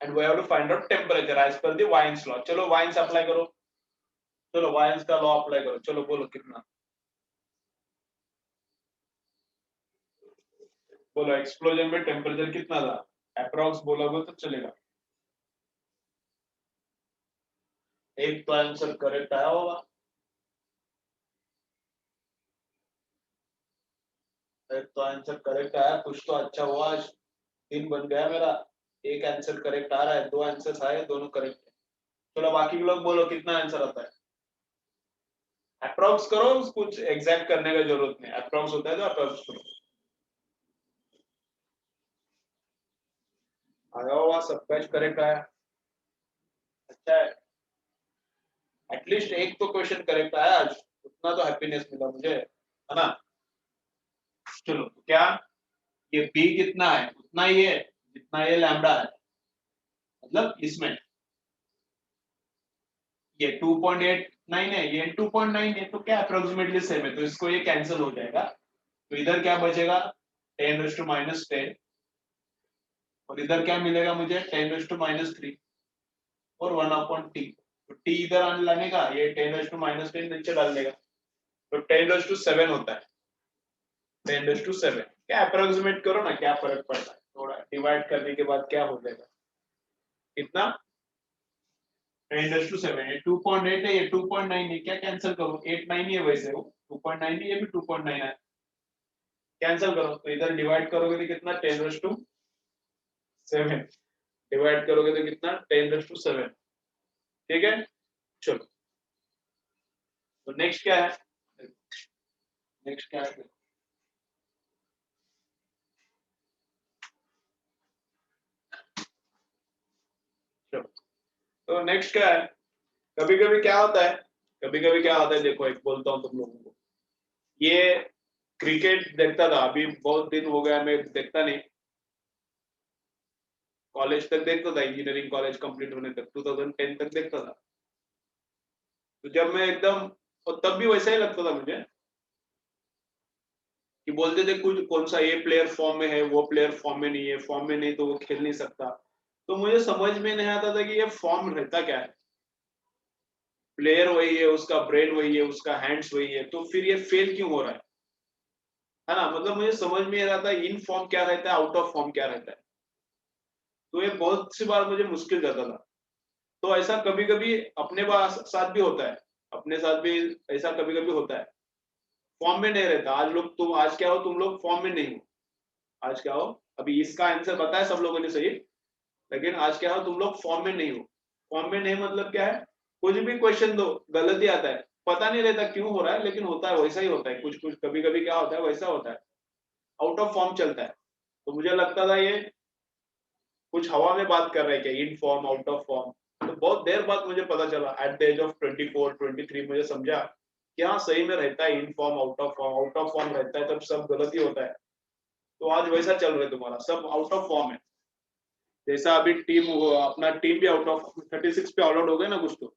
and we have to find out temperature as per the Wien's law. चलो वाइन्स अप्लाई करो, चलो वाइन्स का लॉ अप्लाई करो। चलो बोलो कितना? बोलो एक्सप्लोजन में टेम्परेचर कितना था? अप्रॉक्स बोलोगे तो चलेगा। एक तो आंसर करेक्ट आया होगा, एक तो आंसर करेक्ट आया। कुछ तो अच्छा हुआ, आज दिन बन गया मेरा। एक आंसर करेक्ट आ रहा है, 2 आंसर आए, दोनों करेक्ट है। चलो बाकी लोग बोलो कितना आंसर आता है? अप्रॉक्स करो, कुछ एग्जैक्ट करने का जरूरत नहीं। अप्रॉक्स होता है तो अप्रॉक्स करो। आया होगा, सबका करेक्ट आया, अच्छा है। एटलीस्ट एक तो क्वेश्चन करेक्ट आया आज, उतना तो हैप्पीनेस मिला मुझे, है ना। चलो तो क्या, ये बी कितना है? उतना ही है जितना ये लैम्बडा है, मतलब इसमें ये 2.89 है, ये 2.9 है, तो क्या अप्रोक्सीमेटली सेम है, तो इसको ये कैंसिल हो जाएगा। तो इधर क्या बचेगा? 10⁻⁻10। और इधर क्या मिलेगा मुझे? 10⁻⁻3 और 1/t। तो t इधर आने लाने का, ये 10⁻⁻10 नीचे डाल देगा, तो 10⁻7 होता है। 10⁻7 क्या अप्रोक्सीमेट करो ना, क्या फर्क पड़ता है? थोड़ा डिवाइड करने के बाद क्या हो जाएगा? कितना? 10⁻7। ये 2.8 है, ये 2.9 है, क्या कैंसिल करो? 8 9 ही है वैसे, वो 2.9 ही, ये भी 2.9 है। कैंसिल करो तो इधर डिवाइड करोगे तो कितना? 10⁻7। डिवाइड करोगे तो कितना? 10⁻7। ठीक है, चलो तो नेक्स्ट क्या है? नेक्स्ट क्या है? चलो तो नेक्स्ट क्या है? कभी कभी क्या होता है, कभी कभी क्या होता है, देखो एक बोलता हूँ तुम लोगों को। ये क्रिकेट देखता था, अभी बहुत दिन हो गया मैं देखता नहीं। कॉलेज तक देखता था, इंजीनियरिंग कॉलेज कंप्लीट होने तक, 2010 तक देखता था। तो जब मैं एकदम, और तब भी वैसा ही लगता था मुझे। कि बोलते थे कुछ कौन सा ये प्लेयर फॉर्म में है, वो प्लेयर फॉर्म में नहीं है, फॉर्म में नहीं तो वो खेल नहीं सकता। तो मुझे समझ में नहीं आता था कि ये फॉर्म रहता क्या है। प्लेयर वही है, उसका ब्रेन वही है, उसका हैंड्स वही है, तो फिर ये फेल क्यों हो रहा है ना। मतलब मुझे समझ में नहीं रहा था इन फॉर्म क्या रहता है, आउट ऑफ फॉर्म क्या रहता है। तो ये बहुत सी बार मुझे मुश्किल जाता था। तो ऐसा कभी कभी अपने साथ भी होता है, अपने साथ भी ऐसा कभी कभी होता है, फॉर्म में नहीं रहता। आज लोग तुम आज क्या हो, तुम लोग फॉर्म में नहीं हो। आज क्या हो, अभी इसका आंसर बताया सब लोगों ने सही, लेकिन आज क्या हो, तुम लोग फॉर्म में नहीं हो। फॉर्म में नहीं मतलब क्या है, कुछ भी क्वेश्चन दो गलत ही आता है, पता नहीं रहता क्यों हो रहा है, लेकिन होता है वैसा ही होता है। कुछ कुछ कभी कभी क्या होता है वैसा होता है, आउट ऑफ फॉर्म चलता है। तो मुझे लगता था ये कुछ हवा में बात कर रहे हैं क्या, in form out of form. तो बहुत देर बाद मुझे पता चला, एट द एज ऑफ 24 23 मुझे समझा कि हाँ सही में रहता है in form out of form. Out of form रहता है तब सब गलत ही होता है। तो आज वैसा चल रहा है, तुम्हारा सब आउट ऑफ फॉर्म है। जैसा अभी टीम अपना टीम भी आउट ऑफ 36 पे ऑल आउट हो गए ना कुछ तो।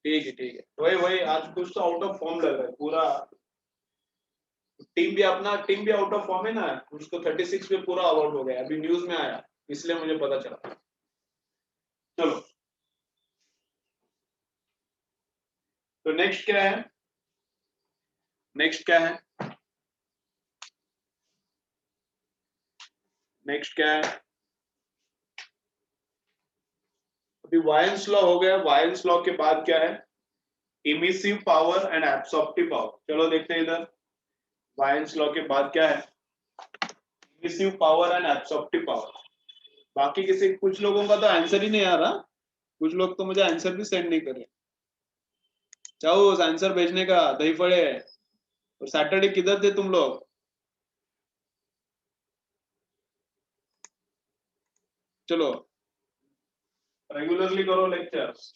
ठीक है ठीक है, वही वही आज कुछ तो आउट ऑफ फॉर्म लग रहा है पूरा। टीम भी आउट ऑफ फॉर्म है ना, उसको 36 पे पूरा ऑल आउट हो गया, अभी न्यूज में आया, इसलिए मुझे पता चला। चलो, तो नेक्स्ट क्या है, नेक्स्ट क्या है, नेक्स्ट क्या है। अभी वायंस लॉ हो गया, वायंस लॉ के बाद क्या है, emissive power and absorptive power. चलो देखते हैं इधर, वायंस लॉ के बाद क्या है, emissive power and absorptive power. बाकी किसी कुछ लोगों का तो आंसर ही नहीं आ रहा, कुछ लोग तो मुझे आंसर भी सेंड नहीं कर रहे। चाहो उस आंसर भेजने का दही फड़े। और सैटरडे किधर थे तुम लोग। चलो रेगुलरली करो लेक्चर्स।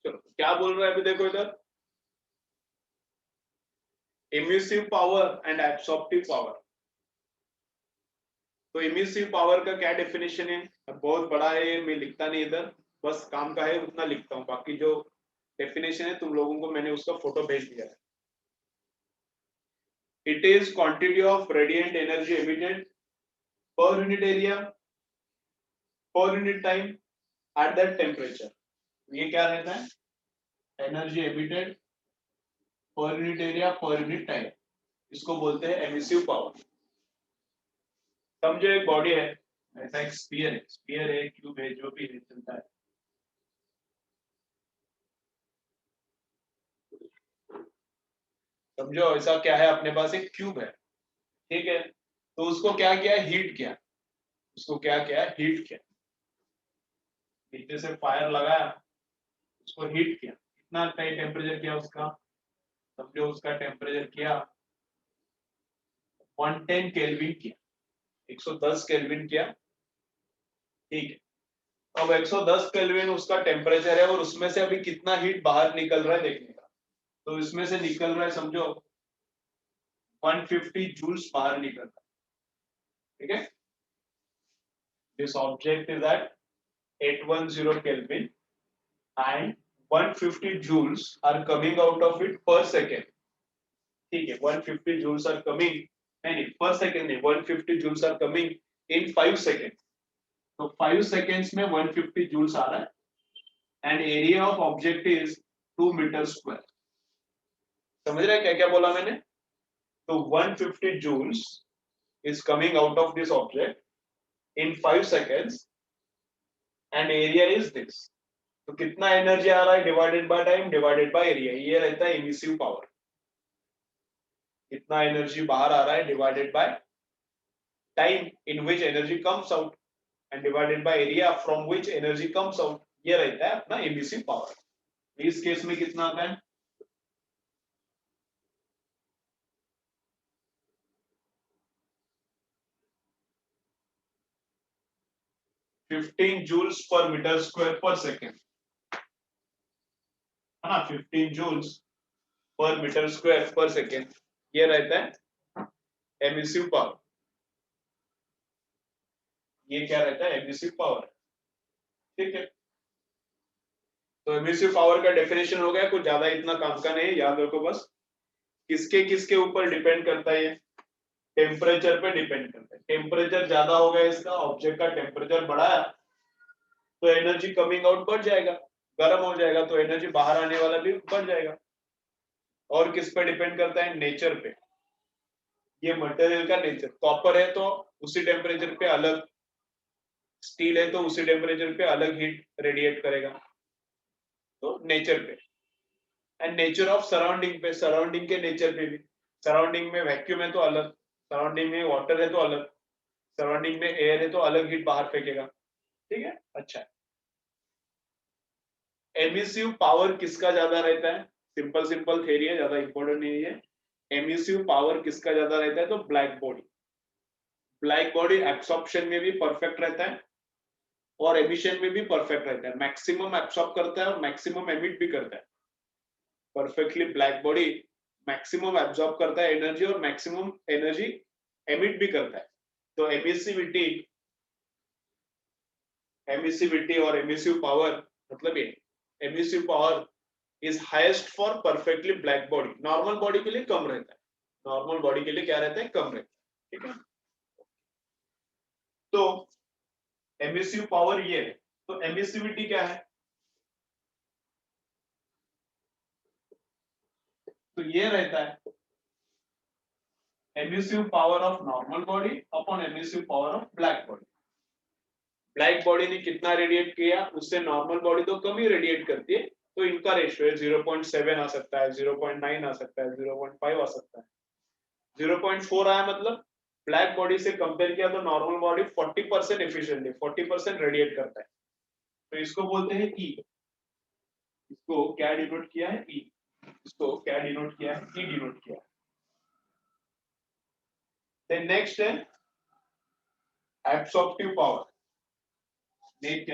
चलो क्या बोल रहा है अभी देखो इधर, emissive power and absorptive power. तो इमिसिव पावर का क्या डेफिनेशन है, बहुत बड़ा है ये, मैं लिखता नहीं इधर, बस काम का है उतना लिखता हूँ। बाकी जो डेफिनेशन है तुम लोगों को मैंने उसका फोटो भेज दिया है। It is quantity of radiant energy emitted per unit area per unit time at that temperature. ये क्या रहता है, energy emitted per unit area per unit time, इसको बोलते हैं एमिसिव पावर। समझो एक बॉडी है, ऐसा एक स्फीयर है, क्यूब है, जो भी है चलता है। समझो ऐसा क्या है, अपने पास एक क्यूब है, ठीक है। तो उसको क्या किया, हीट किया, उसको क्या किया, हीट किया। नीचे से फायर लगाया, उसको हीट किया, कितना टेम्परेचर किया उसका, समझो उसका टेम्परेचर किया 110 केल्विन किया, 110 केल्विन किया, ठीक है। अब 110 केल्विन उसका टेम्परेचर है, और उसमें से अभी कितना हीट बाहर निकल रहा है देखने का। तो इसमें से निकल रहा है समझो 150 जूल्स बाहर निकल रहा है, ठीक है। This object is at 810 kelvin and 150 joules are coming out of it per second, ठीक है। 150 joules are coming, नहीं per second नहीं, 150 joules are coming in 5 seconds। तो 5 seconds में 150 joules आ रहा है, and area of object is 2 meter square। समझ रहे हैं क्या क्या बोला मैंने। तो 150 joules is coming out of this object in 5 seconds and area is this। तो कितना एनर्जी आ रहा है, divided by time divided by area, ये रहता है इमिसिव पावर। कितना एनर्जी बाहर आ रहा है divided by time in which energy comes out and divided by area from which energy comes out, ये रहता है अपना इमिसिव पावर। इस केस में कितना आता है, fifteen joules per metre square per second, है ना। 15 joules per metre square per second, ये रहता है एमिसिव पावर। ये क्या रहता है, एमिसिव पावर, ठीक है। तो एमिसिव पावर का डेफिनेशन हो गया, कुछ ज्यादा इतना काम का नहीं, याद रखो बस। किसके किसके ऊपर डिपेंड करता है? ये टेम्परेचर पे डिपेंड करता है। टेम्परेचर ज्यादा हो गया इसका, ऑब्जेक्ट का टेम्परेचर बढ़ाया तो एनर्जी कमिंग आउट बढ़ जाएगा, गर्म हो जाएगा तो एनर्जी बाहर आने वाला भी बढ़ जाएगा। और किस पे डिपेंड करता है? नेचर पे। ये मटेरियल का नेचर, कॉपर है तो उसी टेम्परेचर पे अलग, स्टील है तो उसी टेम्परेचर पे अलग हीट रेडिएट करेगा, तो नेचर पे। एंड नेचर ऑफ सराउंडिंग पे, सराउंडिंग के नेचर पे भी। सराउंडिंग में वैक्यूम है तो अलग, सराउंडिंग में वाटर है तो अलग, सराउंडिंग में एयर है तो अलग हीट बाहर फेंकेगा। ठीक है, अच्छा। एमिसिव पावर किसका ज्यादा रहता है? सिंपल सिंपल थ्योरी है, ज्यादा इंपॉर्टेंट नहीं है। एमिसिव पावर किसका ज्यादा रहता है? तो black body. Black body absorption में भी परफेक्ट रहता है और एमिशन में भी परफेक्ट रहता है, मैक्सिमम एब्सॉर्ब करता है और मैक्सिमम एमिट भी करता है। Perfectly black body maximum absorb करता है एनर्जी और मैक्सिमम एनर्जी एमिट भी करता है। तो एमिसिविटी और एमिसिव पावर मतलब ये, emissive power is highest for perfectly black body. Normal body के लिए कम रहता है, नॉर्मल बॉडी के लिए क्या रहता है? कम रहता है। ठीक है, तो एमिसिव पावर ये है। तो एमिसिविटी क्या है? तो ये रहता है emissive power of normal body upon emissive power of black body. Black body ने कितना रेडिएट किया, उससे नॉर्मल बॉडी तो कम ही रेडिएट करती है, तो इनका रेशियो है 0.7 आ सकता है, 0.9 आ सकता है, 0.5 आ सकता है। 0.4 आया मतलब ब्लैक बॉडी से कंपेयर किया तो नॉर्मल बॉडी 40% एफिशिएंटली 40% रेडिएट करता है, तो इसको बोलते हैं ई। इसको क्या डिनोट किया है? ई। इसको क्या डिनोट किया है? ई डिनोट किया है। देन नेक्स्ट है एब्सॉर्प्टिव पावर। नेक्स्ट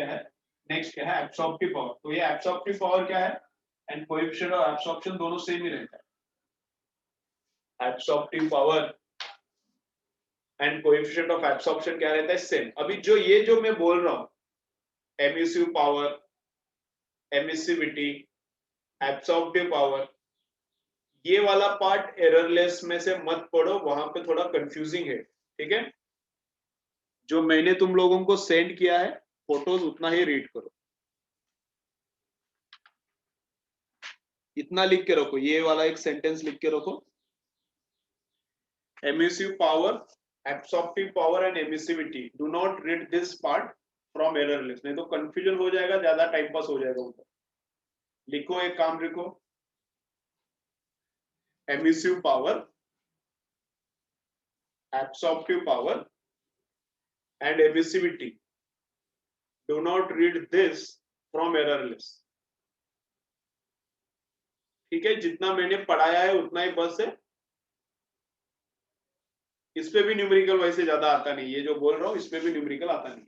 क्या है? Absorptive power. तो ये एब्सॉर्प्टिव पावर क्या है? एंड कोएफिशिएंट ऑफ एब्सॉर्प्शन दोनों सेम ही रहता है। Absorptive power and coefficient of absorption क्या रहता है? सेम। अभी जो मैं बोल रहा हूं, emissive power, emissivity, absorptive power, ये वाला पार्ट एररलेस में से मत पढ़ो, वहां पे थोड़ा कंफ्यूजिंग है। ठीक है, जो मैंने तुम लोगों को सेंड किया है फोटोज उतना ही रीड करो, इतना लिख के रखो, ये वाला एक सेंटेंस लिख के रखो, emissive power, absorptive power and emissivity, do not read this part from error list, नहीं तो कंफ्यूजन हो जाएगा, ज्यादा टाइम पास हो जाएगा ऊपर। लिखो, एक काम लिखो, emissive power, absorptive power and emissivity, do not read this from error list। ठीक है, जितना मैंने पढ़ाया है उतना ही बस है, इसपे भी न्यूमेरिकल वैसे ज्यादा आता नहीं, ये जो बोल रहा हूँ इसमें भी न्यूमेरिकल आता नहीं।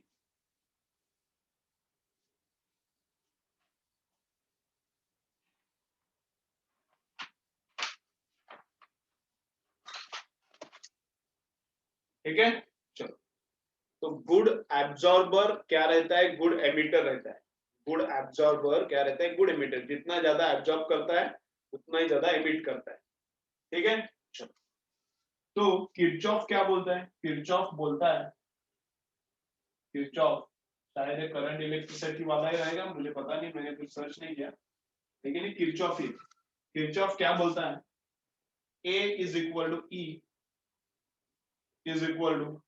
ठीक है, चलो। तो गुड एब्जॉर्बर क्या रहता है? गुड एमिटर रहता है। गुड एब्जॉर्बर क्या रहता है? Good emitter. जितना ज्यादा एब्जॉर्ब करता है उतना ही ज्यादा एमिट करता है। ठीक है, चलो। तो किरचॉफ क्या बोलता है? किरचॉफ बोलता है, किरचॉफ शायद करंट इलेक्ट्रिसिटी वाला ही रहेगा, मुझे पता नहीं, मैंने कुछ सर्च नहीं किया, लेकिन किरचॉफ ही। किरचॉफ क्या बोलता है? A is equal to E is equal to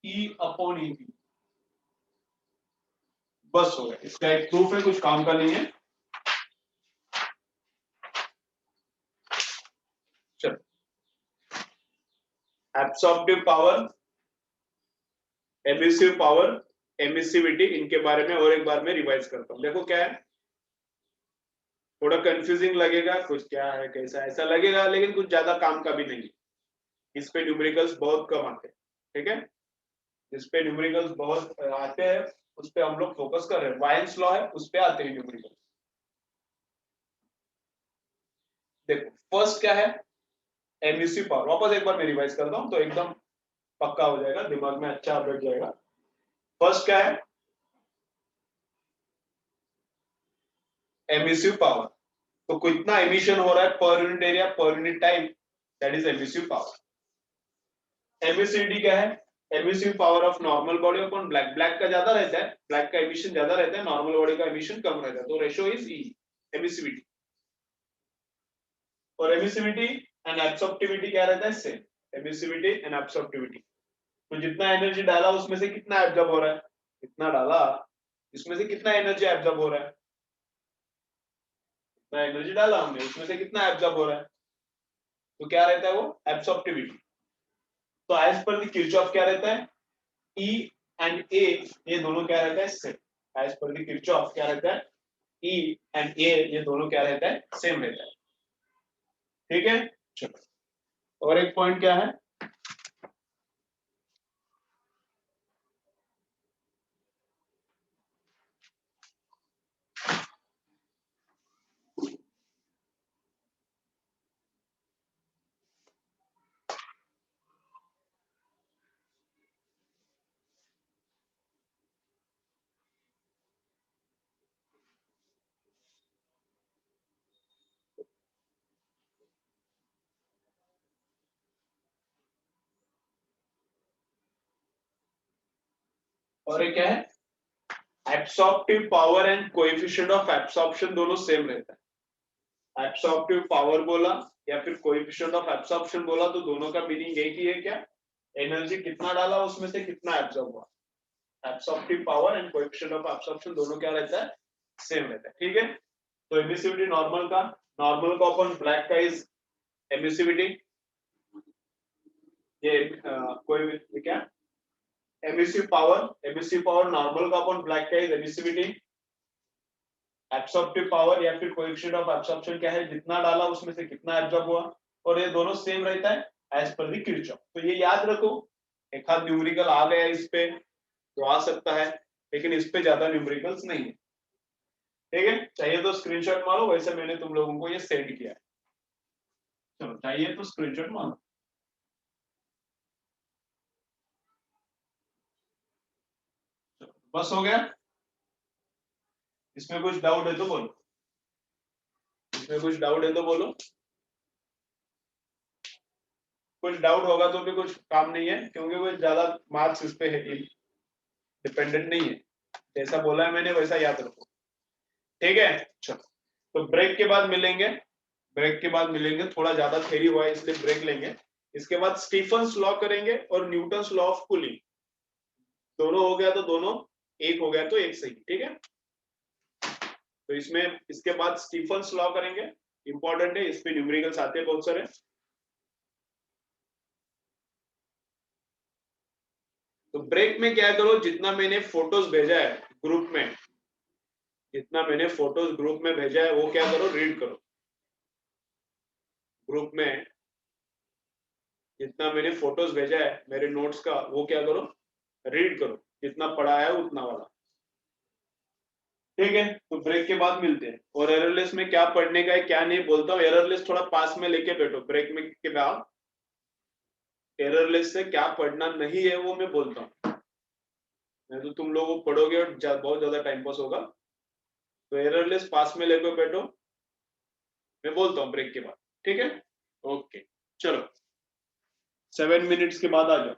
E upon E. बस हो गया, इसका एक प्रूफ है, कुछ काम का नहीं है। चलो, absorptive power, emissive power, emissivity, इनके बारे में और एक बार मैं रिवाइज करता हूं। देखो क्या है, थोड़ा कंफ्यूजिंग लगेगा, कुछ क्या है कैसा ऐसा लगेगा, लेकिन कुछ ज्यादा काम का भी नहीं। इस पे न्यूमेरिकल्स बहुत कम आते हैं। ठीक है, इस पे न्यूमेरिकल्स बहुत आते हैं, उस पे हम लोग फोकस कर रहे हैं। वायंस लॉ है, उस पे आते हैं न्यूमेरिकल्स। देखो फर्स्ट क्या है? Emissive power. वापस एक बार मैं रिवाइज करता हूं तो एकदम पक्का हो जाएगा, दिमाग में अच्छा बैठ जाएगा। फर्स्ट क्या है? Emissive power. तो कितना एमिशन हो रहा है पर unit area per unit time, that is emissive power. Emissivity क्या है? Emissive power of normal body upon black. Black का ज्यादा रहता है, ब्लैक का एमिशन ज्यादा रहता है, नॉर्मल बॉडी का एमिशन कम रहता है, तो रेशियो इज ई, एमिसिविटी। और एमिसिविटी एंड एब्सॉर्प्टिविटी क्या रहता है? सेम। एमिसिविटी एंड एब्सॉर्प्टिविटी, तो जितना एनर्जी डाला उसमें से कितना एब्जॉर्ब हो रहा है, इतना डाला, इसमें से कितना एनर्जी एब्जॉर्ब हो रहा है, इतना एनर्जी डाला हमने, उसमें से कितना एब्जॉर्ब हो रहा है, तो क्या रहता है वो? एब्सॉर्प्टिविटी। तो एज पर द किरचॉफ क्या रहता है? E एंड A ये दोनों क्या रहता है? Same. As per the Kirchhoff क्या रहता है? E एंड A ये दोनों क्या रहता है? सेम रहता है। ठीक है, चलो और एक पॉइंट क्या है? और एक क्या है? Absorptive power and coefficient of absorption दोनों सेम रहता है। एब्सॉर्प्टिव पावर बोला या फिर कोएफिशिएंट ऑफ एब्सॉर्प्शन बोला तो दोनों का मीनिंग एक ही है, क्या? एनर्जी कितना डाला उसमें से कितना एब्सॉर्ब हुआ। Absorptive power and coefficient of absorption दोनों क्या रहता है? सेम रहता है। ठीक है, तो एमिसिविटी नॉर्मल का, नॉर्मल का अपन ब्लैक का इज एमिसिविटी, ये कोई क्या एमिसिव पावर नॉर्मल का अपन ब्लैक का इज एमिसिविटी। एब्सॉर्प्टिव पावर या फिर कोएफिशिएंट ऑफ एब्सॉर्प्शन क्या है? जितना डाला उसमें से कितना एब्जॉर्ब हुआ, और ये दोनों सेम रहता है एज पर द किरचॉफ। तो ये याद रखो, एक आध न्यूमेरिकल आ गया इस पे तो आ सकता है, लेकिन इस पे ज्यादा न्यूमेरिकल्स नहीं है। ठीक है, चाहिए तो स्क्रीनशॉट मारो, वैसे मैंने तुम लोगों को ये सेंड किया है। चलो चाहिए तो स्क्रीनशॉट मारो। बस हो गया? इसमें कुछ डाउट है तो बोलो, इसमें कुछ डाउट है तो बोलो। कुछ डाउट होगा तो भी कुछ काम नहीं है, क्योंकि कोई ज्यादा मार्क्स इस पे डिपेंडेंट नहीं है। जैसा बोला है मैंने वैसा याद रखो। ठीक है, चलो तो ब्रेक के बाद मिलेंगे, ब्रेक के बाद मिलेंगे। थोड़ा ज्यादा थ्योरी हुआ है इसलिए ब्रेक लेंगे। इसके बाद स्टीफन्स लॉ करेंगे और न्यूटन्स लॉ ऑफ कूलिंग। दोनों हो गया तो दोनों, एक हो गया तो एक सही। ठीक है, तो इसमें इसके बाद स्टीफन्स लॉ करेंगे, इंपॉर्टेंट है, इस पे न्यूमेरिकल्स आते हैं बहुत सारे। तो ब्रेक में क्या करो, जितना मैंने फोटोज भेजा है ग्रुप में, जितना मैंने फोटोज ग्रुप में भेजा है वो क्या करो, रीड करो। ग्रुप में जितना मैंने फोटोज भेजा है मेरे नोट्स का, वो क्या करो, रीड करो, जितना पढ़ा है उतना वाला। ठीक है, तो ब्रेक के बाद मिलते हैं। और एररलेस में क्या पढ़ने का है क्या नहीं बोलता हूँ, एररलेस थोड़ा पास में लेके बैठो ब्रेक में के बाद। एररलेस से क्या पढ़ना नहीं है वो मैं बोलता हूँ, नहीं तो तुम लोग पढ़ोगे और बहुत ज्यादा टाइम पास होगा। तो एररलेस पास में लेके बैठो, मैं बोलता हूँ ब्रेक के बाद। ठीक है, ओके, चलो 7 मिनट्स के बाद आ जाओ।